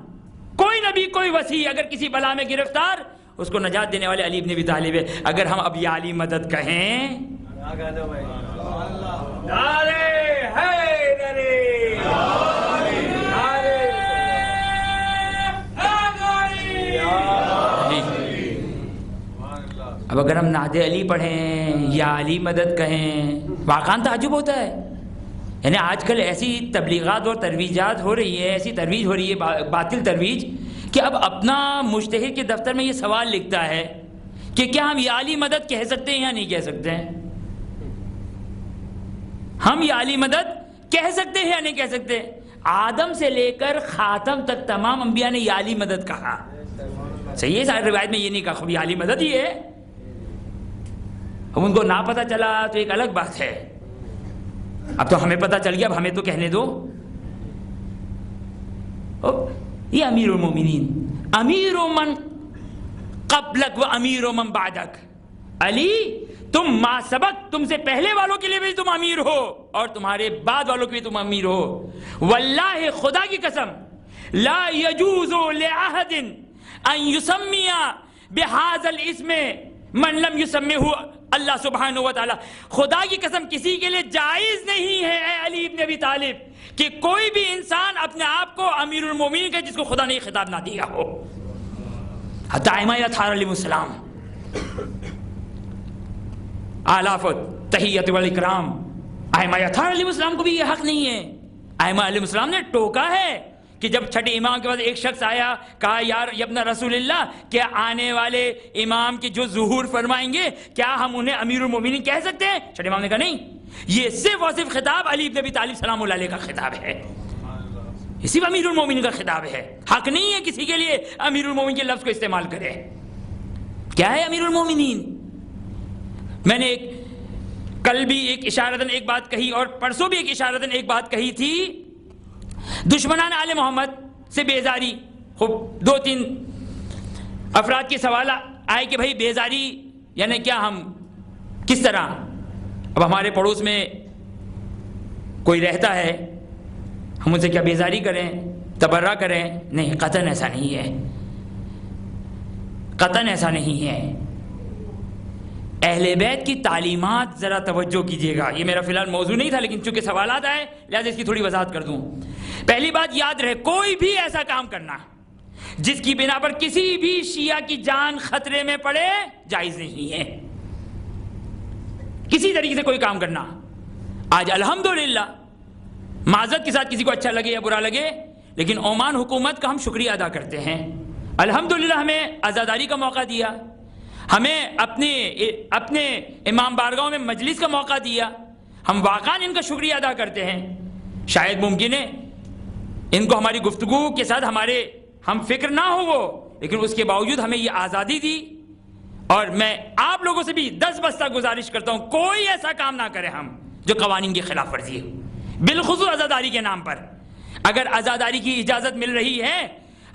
کوئی نبی کوئی وصی اگر کسی بلا میں گرفتار اس کو نجات دینے والے علی بن ابی طالب ہے۔ اگر ہم اب یا علی مدد کہیں، نعرے حیدری، اب اگر ہم نعت علی پڑھیں یا علی مدد کہیں، واقعاً تعجب ہوتا ہے۔ یعنی آج کل ایسی تبلیغات اور ترویجات ہو رہی ہے، ایسی ترویج ہو رہی ہے، باطل ترویج، کہ اب اپنا مجتہد کے دفتر میں یہ سوال لکھتا ہے کہ کیا ہم یا علی مدد کہہ سکتے ہیں یا نہیں کہہ سکتے ہیں؟ ہم یا علی مدد کہہ سکتے ہیں یا نہیں کہہ سکتے؟ آدم سے لے کر خاتم تک تمام انبیاء نے یا علی مدد کہا، صحیح ہے، ساری روایت میں یہ نہیں کہا خب یا علی مدد ہی ہے۔ اب ان کو نہ پتہ چلا تو ایک الگ بات ہے، اب تو ہمیں پتہ چل گیا، اب ہمیں تو کہنے دو۔ یہ امیر المومنین، امیر من قبلک و امیر من بعدک، علی تم ما سبق، تم سے پہلے والوں کے لیے بھی تم امیر ہو اور تمہارے بعد والوں کے لیے تم امیر ہو۔ واللہ، خدا کی قسم، لا یجوز لأحد ان یسمی بہذا الاسم من لم یسمہ اللہ سبحانہ وتعالی، خدا کی قسم کسی کے لیے جائز نہیں ہے اے علی ابن ابی طالب کہ کوئی بھی انسان اپنے آپ کو امیر المومنین کہ جس کو خدا نے یہ خطاب نہ دیا ہو۔ حتی ائمہ اطہار علیہ السلام، آلاف تحیت والاکرام، ائمہ اطہار علیہ السلام کو بھی یہ حق نہیں ہے۔ ائمہ علیہ السلام نے ٹوکا ہے کہ جب چھٹے امام کے بعد ایک شخص آیا، کہا یار ابن رسول اللہ، کیا آنے والے امام کی جو ظہور فرمائیں گے کیا ہم انہیں امیر المومنین کہہ سکتے ہیں؟ چھٹے امام نے کہا نہیں، یہ صرف اور صرف خطاب علی بن ابی طالب سلام اللہ علیہ کا خطاب ہے، یہ صرف امیر المومنین کا خطاب ہے، حق نہیں ہے کسی کے لیے امیر المومنین کے لفظ کو استعمال کرے۔ کیا ہے امیر المومنین؟ میں نے کل بھی ایک اشارتاً ایک بات کہی اور پرسوں بھی ایک اشارتاً ایک بات کہی تھی، دشمنان آل محمد سے بیزاری، خوب دو تین افراد کے سوال آئے کہ بھائی بیزاری یعنی کیا، ہم کس طرح، اب ہمارے پڑوس میں کوئی رہتا ہے ہم ان سے کیا بیزاری کریں، تبرہ کریں؟ نہیں، قطعاً ایسا نہیں ہے، قطعاً ایسا نہیں ہے۔ اہل بیت کی تعلیمات ذرا توجہ کیجیے گا، یہ میرا فی الحال موضوع نہیں تھا لیکن چونکہ سوالات آئے لہذا اس کی تھوڑی وضاحت کر دوں۔ پہلی بات یاد رہے، کوئی بھی ایسا کام کرنا جس کی بنا پر کسی بھی شیعہ کی جان خطرے میں پڑے جائز نہیں ہے، کسی طریقے سے کوئی کام کرنا۔ آج الحمدللہ، معذرت کے ساتھ کسی کو اچھا لگے یا برا لگے، لیکن عمان حکومت کا ہم شکریہ ادا کرتے ہیں، الحمدللہ ہمیں عزاداری کا موقع دیا، ہمیں اپنے امام بارگاہوں میں مجلس کا موقع دیا، ہم واقعاً ان کا شکریہ ادا کرتے ہیں۔ شاید ممکن ہے ان کو ہماری گفتگو کے ساتھ ہم فکر نہ ہو وہ، لیکن اس کے باوجود ہمیں یہ آزادی دی، اور میں آپ لوگوں سے بھی دس بستہ گزارش کرتا ہوں کوئی ایسا کام نہ کرے ہم جو قوانین کی خلاف ورزی ہو، بالخصوص عزاداری کے نام پر۔ اگر عزاداری کی اجازت مل رہی ہے،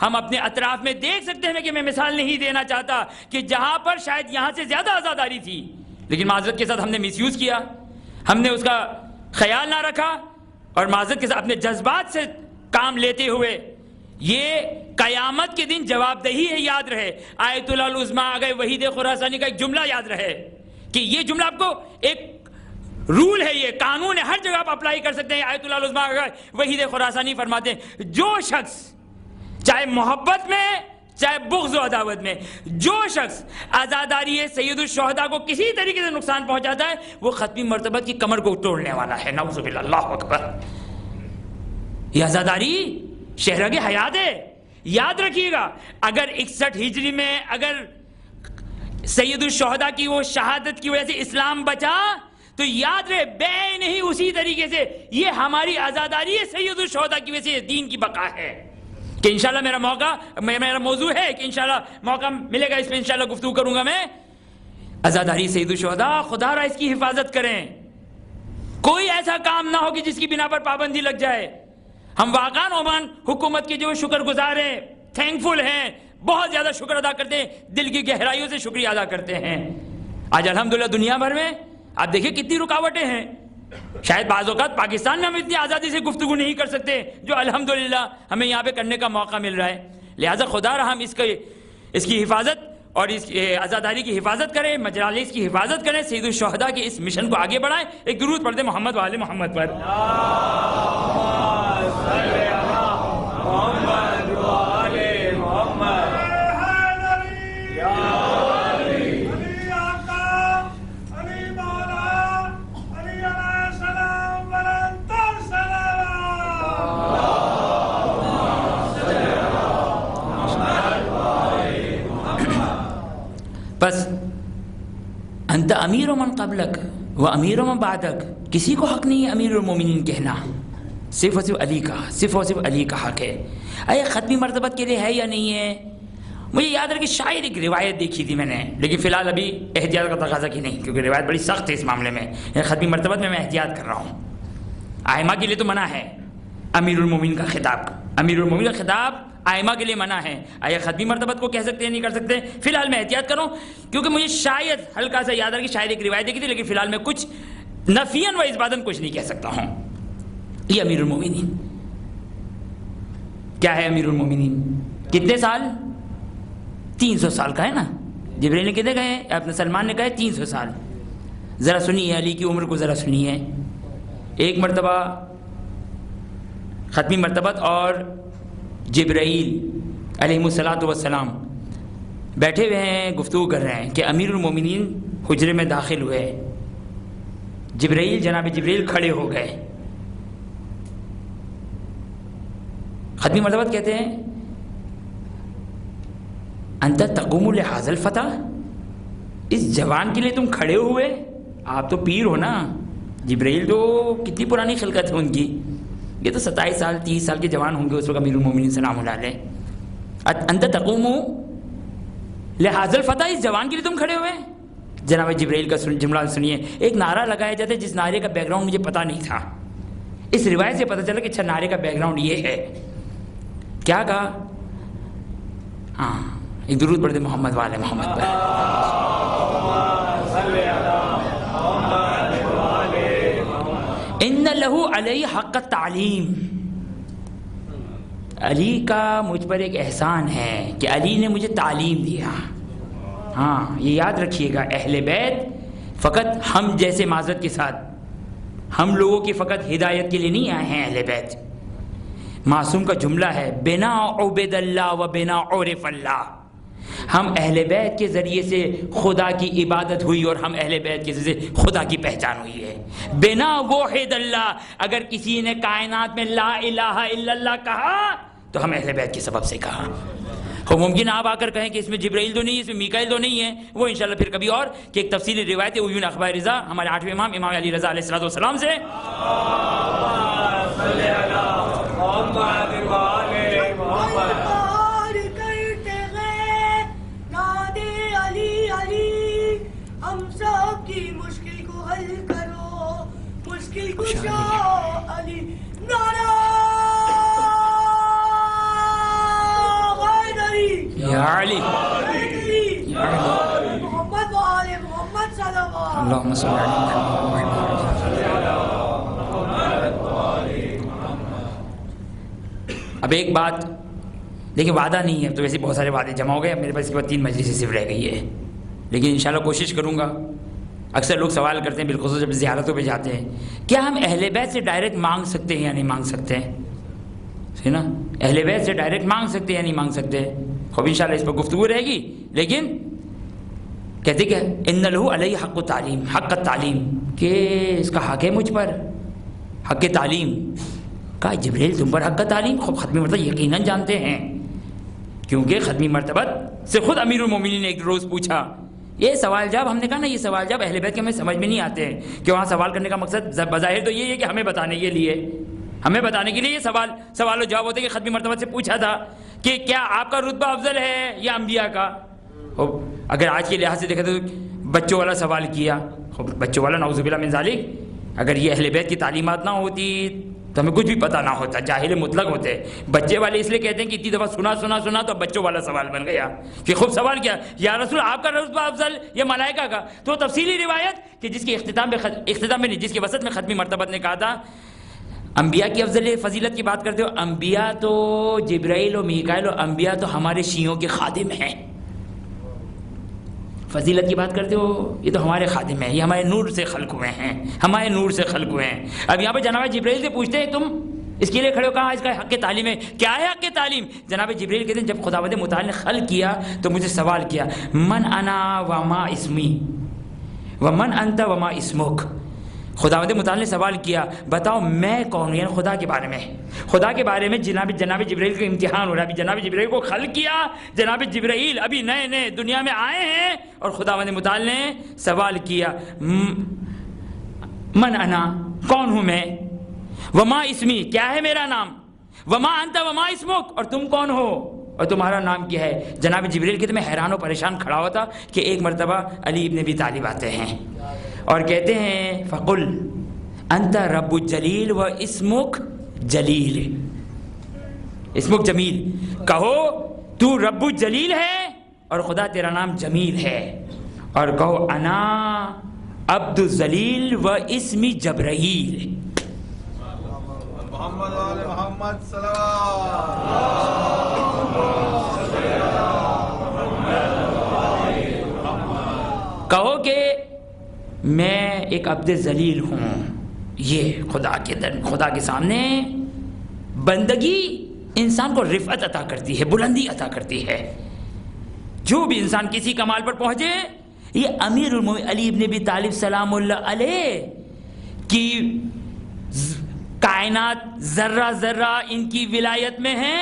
ہم اپنے اطراف میں دیکھ سکتے ہیں کہ میں مثال نہیں دینا چاہتا کہ جہاں پر شاید یہاں سے زیادہ عزاداری تھی لیکن معذرت کے ساتھ ہم نے مس یوز کیا، ہم نے اس کا خیال نہ رکھا اور معذرت کے ساتھ اپنے جذبات سے کام لیتے ہوئے، یہ قیامت کے دن جواب دہی ہے۔ یاد رہے آیت اللہ العظمیٰ اگر وحید خراسانی کا ایک جملہ یاد رہے کہ یہ جملہ آپ کو ایک رول ہے، یہ قانون ہے، ہر جگہ آپ اپلائی کر سکتے ہیں۔ آیت اللہ العظمیٰ اگر وحید خراسانی فرماتے ہیں جو شخص چاہے محبت میں چاہے بغض و عداوت میں، جو شخص عزاداری سید الشہداء کو کسی طریقے سے نقصان پہنچاتا ہے وہ ختمی مرتبہ کی کمر کو توڑنے والا ہے، نعوذ باللہ، اللہ اکبر۔ یہ عزاداری شہرگ حیات ہے، یاد رکھیے گا۔ اگر 61 ہجری میں اگر سید الشہداء کی وہ شہادت کی وجہ سے اسلام بچا تو یاد رہے بے نہیں اسی طریقے سے یہ ہماری عزاداری سید الشہداء کی وجہ سے دین کی بقا ہے، کہ انشاءاللہ میرا موضوع ہے کہ انشاءاللہ موقع ملے گا اس میں انشاءاللہ گفتگو کروں گا میں۔ عزاداری سید الشہداء، خدا را اس کی حفاظت کریں، کوئی ایسا کام نہ ہو کہ جس کی بنا پر پابندی لگ جائے۔ ہم واقعاً عمان حکومت کے جو شکر گزار ہیں، تھینکفل ہیں، بہت زیادہ شکر ادا کرتے ہیں، دل کی گہرائیوں سے شکریہ ادا کرتے ہیں۔ آج الحمدللہ دنیا بھر میں آپ دیکھیں کتنی رکاوٹیں ہیں، شاید بعض اوقات پاکستان میں ہم اتنی آزادی سے گفتگو نہیں کر سکتے جو الحمدللہ ہمیں یہاں پہ کرنے کا موقع مل رہا ہے۔ لہٰذا خدا رحم اس کی حفاظت اور اس عزاداری کی حفاظت کریں، مجالس کی حفاظت کریں، سید الشہداء کے اس مشن کو آگے بڑھائیں۔ ایک درود پڑھ دیں محمد و آل محمد پر۔ بس انت امیر من قبلک و امیر من بعدک، کسی کو حق نہیں ہے امیر المومنین کہنا، صرف اور صرف علی کا، صرف اور صرف علی کا حق ہے۔ اے ختمی مرتبت کے لیے ہے یا نہیں ہے؟ مجھے یاد ہے کہ شاید ایک روایت دیکھی تھی میں نے، لیکن فی الحال ابھی احتیاط کا تقاضا کی نہیں، کیونکہ روایت بڑی سخت ہے اس معاملے میں۔ ختمی مرتبت میں احتیاط کر رہا ہوں۔ آئمہ کے لیے تو منع ہے امیر المومنین کا خطاب، امیر المومنین کا خطاب آئمہ کے لیے منع ہے۔ آیا ختمی مرتبت کو کہہ سکتے ہیں نہیں کر سکتے؟ فی الحال میں احتیاط کروں، کیونکہ مجھے شاید ہلکا سا یاد ہے کہ شاید ایک روایت دیکھی تھی، لیکن فی الحال میں کچھ نفیاً و اثباتاً کچھ نہیں کہہ سکتا ہوں۔ یہ امیر المومنین کیا ہے؟ امیر المومنین کتنے سال؟ 300 سال کا ہے نا۔ جبریل نے کتنے کہے؟ اپنے سلمان نے کہے 300 سال۔ ذرا سنیے علی کی عمر کو، ذرا سنیے۔ ایک مرتبہ ختمی مرتبت اور جبرائیل علیہ الصلاۃ والسلام بیٹھے ہوئے ہیں، گفتگو کر رہے ہیں کہ امیر المومنین حجرے میں داخل ہوئے۔ جناب جبرائیل کھڑے ہو گئے۔ ختمی مرتبت کہتے ہیں انت تقوم لہذا الفتى، اس جوان کے لیے تم کھڑے ہوئے؟ آپ تو پیر ہو نا۔ جبرائیل تو کتنی پرانی خلقت ہے ان کی، یہ تو 27 سال 30 سال کے جوان ہوں گے اس وقت امیر المومنین سلام اللہ علیہ۔ انت تقوم لہذا الفتى، اس جوان کے لیے تم کھڑے ہوئے؟ جناب جبرائیل کا جملہ سنیے۔ ایک نعرہ لگایا جاتا ہے جس نعرے کا بیک گراؤنڈ مجھے پتہ نہیں تھا، اس روایت سے پتہ چلا کہ اچھا نعرے کا بیک گراؤنڈ یہ ہے۔ کیا کہا؟ ہاں ایک درود پڑھ دے محمد والے محمد پر۔ ان لہو علی حق التعلیم، علی کا مجھ پر ایک احسان ہے کہ علی نے مجھے تعلیم دیا۔ ہاں یہ یاد رکھیے گا، اہل بیت فقط ہم جیسے معذرت کے ساتھ ہم لوگوں کی فقط ہدایت کے لیے نہیں آئے ہیں۔ اہل بیت معصوم کا جملہ ہے، بنا عبد اللہ و بنا عرف اللہ، ہم اہل بیت کے ذریعے سے خدا کی عبادت ہوئی اور ہم اہل بیت کے ذریعے سے خدا کی پہچان ہوئی ہے۔ بنا واحد اللہ، اگر کسی نے کائنات میں لا الہ الا اللہ کہا تو ہم اہل بیت کے سبب سے کہا۔ وہ ممکن آپ آ کر کہیں کہ اس میں جبرائیل تو نہیں ہے، اس میں میکائیل تو نہیں ہے، وہ انشاءاللہ پھر کبھی اور کہ ایک تفصیلی روایت ہے عیون اخبار رضا ہمارے 8ویں امام امام علی رضا علیہ السلام سے۔
ہم سب کی مشکل کو حل کرو، مشکل کشا علی نعرہ حیدری
یا علی
یا علی محمد و آل محمد صلوات
اللہم صلی علی محمد۔ اب ایک بات دیکھیں، وعدہ نہیں ہے تو ویسے بہت سارے وعدے جمع ہو گئے، اب میرے پاس اس کے بعد 3 مجلسیں صرف رہ گئی ہے، لیکن انشاءاللہ کوشش کروں گا۔ اکثر لوگ سوال کرتے ہیں بالخصوص جب زیارتوں پہ جاتے ہیں، کیا ہم اہل بیت سے ڈائریکٹ مانگ سکتے ہیں یا نہیں مانگ سکتے ہیں؟ ہے نا، اہل بیت سے ڈائریکٹ مانگ سکتے ہیں یا نہیں مانگ سکتے؟ خوب انشاءاللہ اس پر گفتگو رہے گی، لیکن کہتے کہ ان لہو علیہ حق التعلیم، حق التعلیم، کہ اس کا حق ہے مجھ پر، حق تعلیم۔ کہا جبریل تم پر حق تعلیم؟ خوب ختمی مرتبہ یقیناً جانتے ہیں، کیونکہ ختمی مرتبت سے خود امیر المومنین نے ایک روز پوچھا یہ سوال جواب۔ ہم نے کہا نا یہ سوال جواب اہل بیت کے ہمیں سمجھ میں نہیں آتے ہیں، کہ وہاں سوال کرنے کا مقصد بظاہر تو یہ ہے کہ ہمیں بتانے کے لیے، ہمیں بتانے کے لیے یہ سوال و جواب ہوتے کہ ختمی مرتبہ سے پوچھا تھا کہ کیا آپ کا رتبہ افضل ہے یا انبیاء کا؟ اگر آج کے لحاظ سے دیکھا تو بچوں والا سوال کیا، بچوں والا نعوذ باللہ من ذالک۔ اگر یہ اہل بیت کی تعلیمات نہ ہوتی تو ہمیں کچھ بھی پتہ نہ ہوتا، جاہل مطلق ہوتے. بچے والے اس لیے کہتے ہیں کہ اتنی دفعہ سنا تو بچوں والا سوال بن گیا کہ خوب سوال کیا یا رسول آپ کا رتبہ افضل یا ملائکہ کا؟ تو تفصیلی روایت کہ جس کی اختتام میں نہیں، جس کی وسط میں ختمی مرتبت نے کہا تھا انبیاء کی افضل فضیلت کی بات کرتے ہو، انبیاء تو جبرائیل و میکائیل و انبیاء تو ہمارے شیعوں کے خادم ہیں. فضیلت کی بات کرتے ہو، یہ تو ہمارے خادم ہیں، یہ ہمارے نور سے خلق ہوئے ہیں، ہمارے نور سے خلق ہوئے ہیں. اب یہاں پہ جناب جبرائیل سے پوچھتے ہیں تم اس کے لیے کھڑے ہو، کہاں اس کا حق تعلیم ہے؟ کیا ہے حق تعلیم؟ جناب جبرائیل کہتے ہیں جب خداوند متعال نے خلق کیا تو مجھے سوال کیا من انا وما اسمی ومن انت وما اسمک. خداوند متعال نے سوال کیا بتاؤ میں کون ہوں، یعنی خدا کے بارے میں. خدا کے بارے میں جناب جبرائیل کا امتحان ہو رہا ہے. ابھی جناب جبرائیل کو خلق کیا، جناب جبرائیل ابھی نئے دنیا میں آئے ہیں اور خداوند متعال نے سوال کیا من انا، کون ہوں میں، وما اسمی، کیا ہے میرا نام، وما انت وما اسمک، اور تم کون ہو اور تمہارا نام کیا ہے. جناب جبرائیل کہتے میں حیران و پریشان کھڑا ہوا تھا کہ ایک مرتبہ علی ابن ابی طالب آتے ہیں اور کہتے ہیں فقل انت رب الجلیل و اسمک جلیل، اسمک جمیل، کہو تو رب الجلیل ہے اور خدا تیرا نام جمیل ہے، اور کہو انا عبد الذلیل و اسمی جبرائیل.
محمد وآل محمد صلوات.
کہو کہ میں ایک عبد ذلیل ہوں. یہ خدا کے سامنے بندگی انسان کو رفعت عطا کرتی ہے، بلندی عطا کرتی ہے. جو بھی انسان کسی کمال پر پہنچے، یہ امیر المومنین علی ابن ابی طالب سلام اللہ علیہ کی کائنات ذرہ ذرہ ان کی ولایت میں ہے.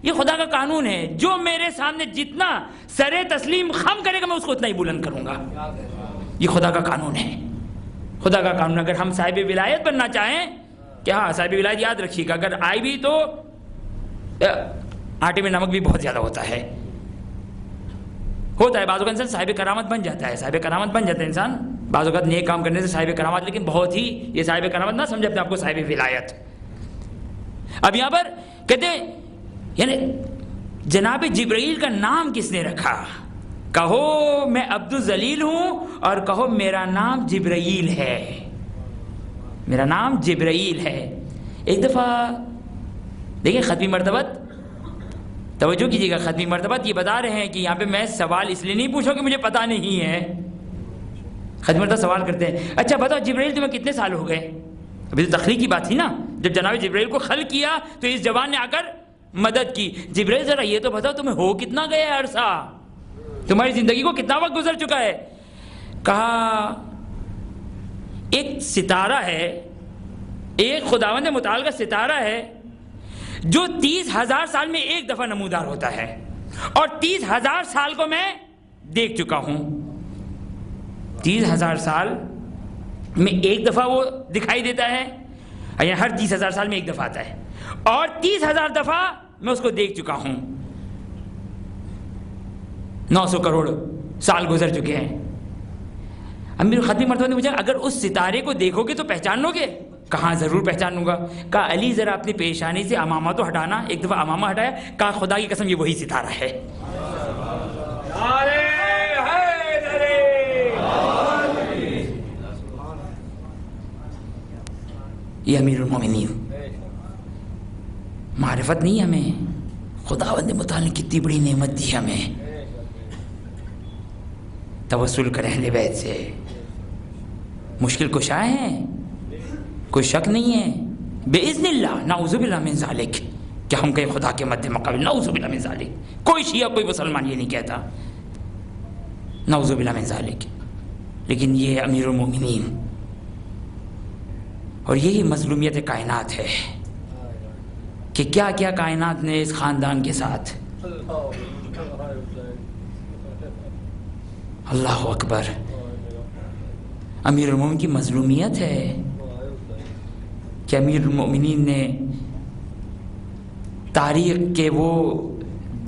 یہ خدا کا قانون ہے، جو میرے سامنے جتنا سر تسلیم خم کرے گا میں اس کو اتنا ہی بلند کروں گا. یہ خدا کا قانون ہے، خدا کا قانون. اگر ہم صاحب ولایت بننا چاہیں کہ ہاں صاحب ولایت یاد رکھیے گا، اگر آئی بھی تو آٹے میں نمک بھی بہت زیادہ ہوتا ہے بعض اوقات انسان صاحب کرامت بن جاتا ہے انسان بعض اوقات نیک کام کرنے سے صاحب کرامت، لیکن بہت ہی یہ صاحب کرامت نہ سمجھے اپنے آپ کو صاحب ولایت. اب یہاں پر کہتے ہیں یعنی جناب جبرائیل کا نام کس نے رکھا؟ کہو میں عبد الذلیل ہوں اور کہو میرا نام جبرائیل ہے، میرا نام جبرائیل ہے. ایک دفعہ دیکھیں ختمی مرتبت، توجہ کیجیے گا، ختمی مرتبت یہ بتا رہے ہیں کہ یہاں پہ میں سوال اس لیے نہیں پوچھا کہ مجھے پتا نہیں ہے. ختمی مرتبت سوال کرتے ہیں اچھا بتاؤ جبرائیل تمہیں کتنے سال ہو گئے؟ ابھی تو تخلیق کی بات تھی نا، جب جناب جبرائیل کو خلق کیا تو اس جوان نے آ کر مدد کی. جبرائیل ذرا یہ تو بتاؤ تمہیں ہو کتنا گیا ہے عرصہ، تمہاری زندگی کو کتنا وقت گزر چکا ہے؟ کہا ایک ستارہ ہے، ایک خداوند متعال کا ستارہ ہے جو 30,000 سال میں ایک دفعہ نمودار ہوتا ہے، اور 30,000 سال کو میں دیکھ چکا ہوں. 30,000 سال میں ایک دفعہ وہ دکھائی دیتا ہے، یعنی ہر 30,000 سال میں ایک دفعہ آتا ہے، اور 30,000 دفعہ میں اس کو دیکھ چکا ہوں. 900 کروڑ سال گزر چکے ہیں. امیر ختمی مرتبہ نے پوچھا اگر اس ستارے کو دیکھو گے تو پہچان لو گے؟ کہاں ضرور پہچانوں گا. کہا علی ذرا اپنی پیشانی سے امامہ تو ہٹانا. ایک دفعہ امامہ ہٹایا، کہا خدا کی قسم یہ وہی ستارہ ہے. یہ امیر المومنین. معرفت نہیں ہمیں، خداوند متعال نے کتنی بڑی نعمت دی ہمیں. توسل کریں اہل بیت سے، مشکل کشا ہیں، کوئی شک نہیں ہے. باذن اللہ نعوذ باللہ من ذالک کہ ہم کہیں خدا کے مد مقابل، نعوذ باللہ من ذالک. کوئی شیعہ کوئی مسلمان یہ نہیں کہتا، نعوذ باللہ من ذالک. لیکن یہ امیر المومنین، اور یہی مظلومیت کائنات ہے کہ کیا کیا کائنات نے اس خاندان کے ساتھ. اللہ اکبر. امیر المومنین کی مظلومیت ہے کہ امیر المومنین نے تاریخ کے وہ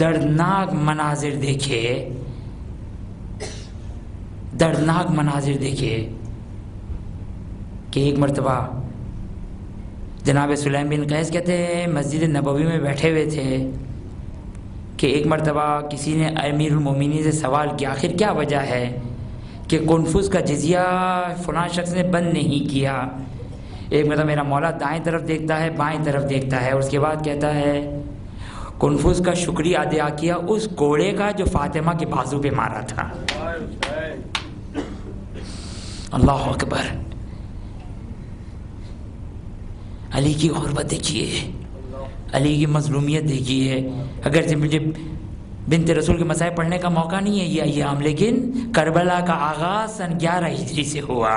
دردناک مناظر دیکھے، کہ ایک مرتبہ جناب سلیم بن قیس کہتے ہیں مسجد نبوی میں بیٹھے ہوئے تھے کہ ایک مرتبہ کسی نے امیر المومنین سے سوال کیا آخر کیا وجہ ہے کہ کنفوس کا جزیہ فلاں شخص نے بند نہیں کیا. ایک مرتبہ میرا مولا دائیں طرف دیکھتا ہے بائیں طرف دیکھتا ہے, اس کے بعد کہتا ہے کنفوس کا شکریہ ادا کیا اس کوڑے کا جو فاطمہ کے بازو پہ مارا تھا. اللہ اکبر. علی کی غربت دیکھیے, علی کی مظلومیت دیکھیے. اگرچہ مجھے بنت رسول کے مسائل پڑھنے کا موقع نہیں ہے یہ ایام, لیکن کربلا کا آغاز سن 11 ہجری سے ہوا.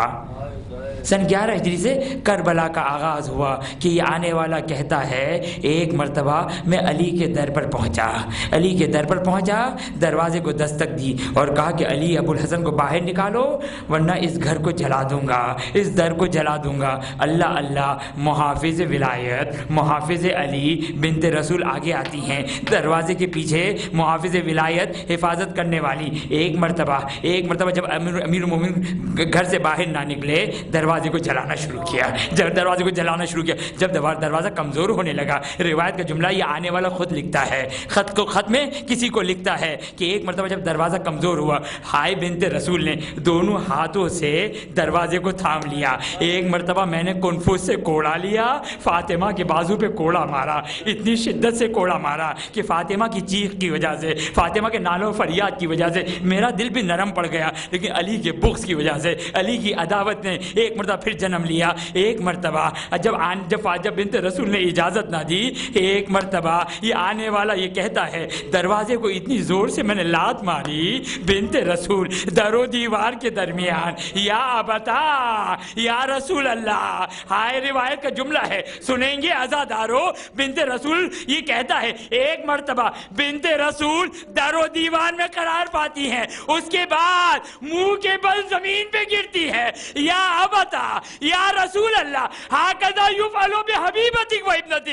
سن 11 ہجری سے کربلا کا آغاز ہوا کہ یہ آنے والا کہتا ہے ایک مرتبہ میں علی کے در پر پہنچا, علی کے در پر پہنچا, دروازے کو دستک دی اور کہا کہ علی ابو الحسن کو باہر نکالو ورنہ اس گھر کو جلا دوں گا, اس در کو جلا دوں گا. اللہ اللہ, محافظ ولایت, محافظ علی بنت رسول آگے آتی ہیں, دروازے کے پیچھے محافظ ولایت حفاظت کرنے والی. ایک مرتبہ جب امیر المومنین گھر سے باہر نہ نکلے دروازے کو جلانا شروع کیا. جب دروازے کو جلانا شروع کیا, جب دروازہ کمزور ہونے لگا, روایت کا جملہ یہ آنے والا خود لکھتا ہے, خط میں کسی کو لکھتا ہے کہ ایک مرتبہ جب دروازہ کمزور ہوا, ہائے بنت رسول نے دونوں ہاتھوں سے دروازے کو تھام لیا. ایک مرتبہ میں نے کنفوس سے کوڑا لیا, فاطمہ کے بازو پہ کوڑا مارا, اتنی شدت سے کوڑا مارا کہ فاطمہ کی چیخ کی وجہ سے, فاطمہ کے نالوں فریاد کی وجہ سے میرا دل بھی نرم پڑ گیا, لیکن علی کے بغض کی وجہ سے, علی کی عداوت نے ایک مرتبہ پھر جنم لیا. ایک مرتبہ جب بنت رسول نے اجازت نہ دی, ایک مرتبہ یہ آنے والا یہ کہتا ہے دروازے کو اتنی زور سے میں نے لات ماری بنت رسول در و دیوار کے درمیان, یا ابتا یا رسول اللہ. ہائے روایت کا جملہ ہے, سنیں گے عزادارو. بنت رسول یہ کہتا ہے ایک مرتبہ بنت رسول در و دیوار میں قرار پاتی ہیں, اس کے بعد منہ کے بل زمین پہ گرتی ہے, یا ابتا یا رسول اللہ ہاکذا یفعلوا بحبیبتک و ابنتک.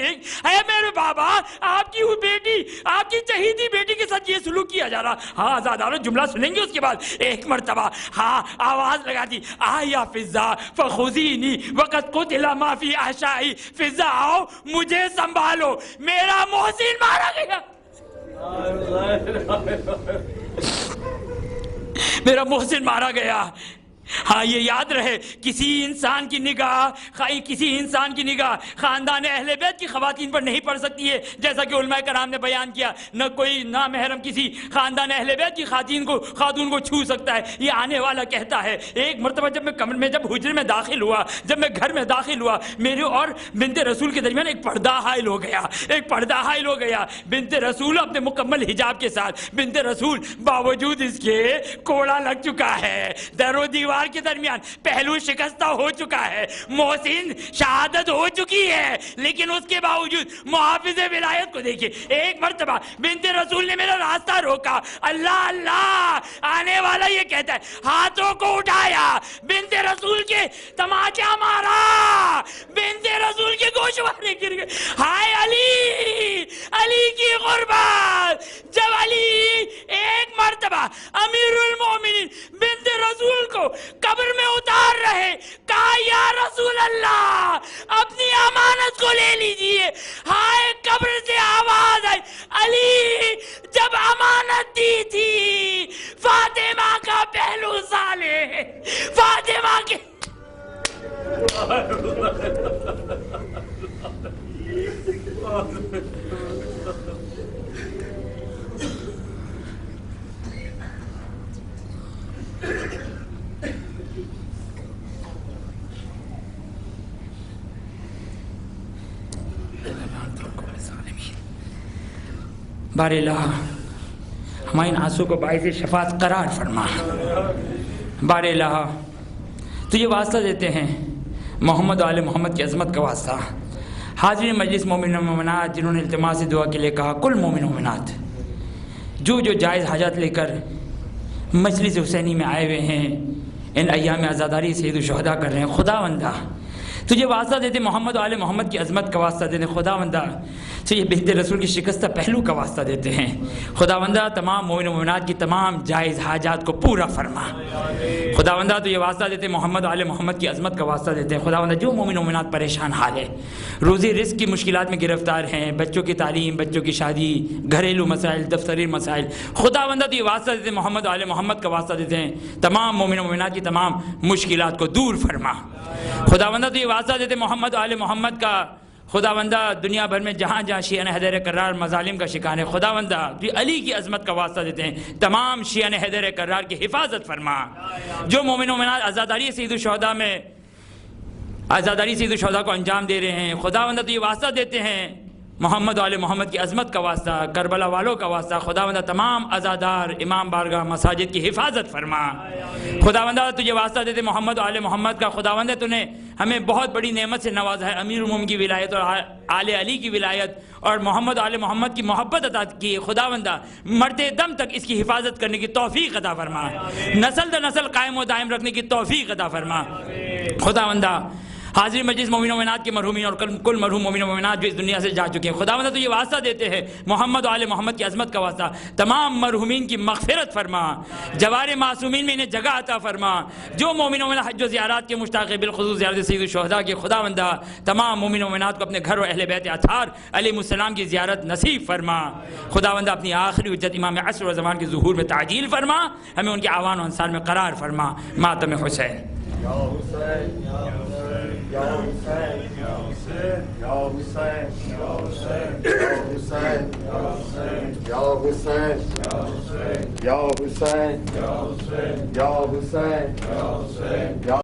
اے میرے بابا, آپ کی وہ بیٹی, آپ کی چہیتی بیٹی کے ساتھ یہ سلوک کیا جا رہا. ہاں آزادارو, جملہ سنیں گے. اس کے بعد ایک مرتبہ ہاں آواز لگا دی, آیا فضا فخذینی وقد قتل ما فی احشائی. فضا آؤ مجھے سنبھالو, میرا محسن مارا گیا, میرا محسن مارا گیا. ہاں یہ یاد رہے, کسی انسان کی نگاہ خاندان اہل بیت کی خواتین پر نہیں پڑ سکتی ہے, جیسا کہ علماء کرام نے بیان کیا. نہ کوئی نامحرم کسی خاندان اہل بیت کی خاتون کو چھو سکتا ہے. یہ آنے والا کہتا ہے ایک مرتبہ جب میں جب حجرے میں داخل ہوا, جب میں گھر میں داخل ہوا, میرے اور بنت رسول کے درمیان ایک پردہ حائل ہو گیا. بنت رسول اپنے مکمل حجاب کے ساتھ, بنت رسول باوجود اس کے کوڑا لگ چکا ہے, در و دیوار کے درمیان پہلو شکستہ ہو چکا ہے, محسن شہادت ہو چکی ہے, لیکن اس کے باوجود محافظ ولایت کو دیکھیے. ایک مرتبہ بنت رسول نے میرا راستہ روکا, اللہ اللہ, آنے والا یہ کہتا ہے ہاتھوں کو اٹھایا, بنت رسول کے تماچا مارا, بنت رسول کے گوشوارے گر گئے. ہائے علی, علی کی غربت. جب علی ایک مرتبہ امیر المومنین بنت رسول کو قبر میں اتار رہے, کہا یا رسول اللہ اپنی امانت کو لے لیجئے. ہائے قبر سے آواز آئی, علی جب امانت دی تھی فاطمہ کا پہلو صالح, فاطمہ کے بار الہ ہمارے ان آنسو کو باعث شفاعت قرار فرما. بار الہ تو یہ واسطہ دیتے ہیں محمد و آل محمد کی عظمت کا واسطہ. حاضرین مجلس مومن و مومنات جنہوں نے التماس دعا کے لیے کہا, کل مومن و مومنات جو جائز حاجات لے کر مجلس حسینی میں آئے ہوئے ہیں, ان ایام عزاداری سید الشہداء کر رہے ہیں, خدا بندہ تجھے واسطہ دیتے محمد و آل محمد کی عظمت کا واسطہ دیتے ہیں خداوندہ، تجھے بنت رسول کی شکستہ پہلو کا واسطہ دیتے ہیں خداوندہ، تمام مومن و مومنات کی تمام جائز حاجات کو پورا فرما خداوندہ، تجھے واسطہ دیتے محمد و آل محمد کی عظمت کا واسطہ دیتے ہیں خداوندہ، جو مومن و مومنات پریشان حال ہے، روزی رزق کی مشکلات میں گرفتار ہیں، بچوں کی تعلیم، بچوں کی شادی، گھریلو مسائل، دفتری مسائل، خداوندہ تجھے واسطہ دیتے محمد و آل محمد کا واسطہ دیتے ہیں تمام مومن و مومنات کی تمام مشکلات کو دور فرما خداوندہ، تجھے واسطہ دیتے محمد و آل محمد کا خداوندہ، دنیا بھر میں جہاں جہاں شیعہ حیدر کرار مظالم کا شکار ہے خداوندہ، تجھے علی کی عظمت کا واسطہ دیتے ہیں تمام شیعہ حیدر کرار کی حفاظت فرما، جو مومن و مومنات عزاداری سید الشہداء میں عزاداری سید الشہداء کو انجام دے رہے ہیں خداوندہ، تجھے واسطہ دیتے ہیں محمد و آل محمد کی عظمت کا واسطہ، کربلا والوں کا واسطہ خداوندہ، تمام عزادار امام بارگاہ مساجد کی حفاظت فرما خداوندہ، تجھے واسطہ دیتے محمد و آل محمد کا خداوندہ، تو نے ہمیں بہت بڑی نعمت سے نوازا ہے، امیر المومنین کی ولایت اور آل علی کی ولایت اور محمد و آل محمد کی محبت عطا کی ہے خداوندہ، مرتے دم تک اس کی حفاظت کرنے کی توفیق عطا فرما، نسل در نسل قائم و دائم رکھنے کی توفیق عطا فرما خداوندہ، حاضر مجلس مومن و مومنات کے مرحومین اور کل مرحوم مومن و مومنات جو اس دنیا سے جا چکے ہیں خداوندہ، تو یہ واسطہ دیتے ہیں محمد و آل محمد کی عظمت کا واسطہ، تمام مرحومین کی مغفرت فرما، جوار معصومین میں انہیں جگہ عطا فرما، جو مومن و مومنات حج و زیارات کے مشتاق ہیں بالخصوص زیارت سید الشہداء کے خداوندہ، تمام مومن و مومنات کو اپنے گھر و اہل بیت اطہار علیہ السلام کی زیارت نصیب فرما خداوندہ، اپنی آخری حجت امام عصر و زمان کے ظہور میں تعجیل فرما، ہمیں ان کے اعوان و انصار میں قرار فرما، ماتم حسین
Ya Hussein, Ya Hussein, Ya Hussein, Ya Hussein, Ya Hussein, Ya Hussein, Ya Hussein, Ya Hussein, Ya Hussein, Ya Hussein, Ya Hussein, Ya Hussein, Ya Hussein, Ya Hussein, Ya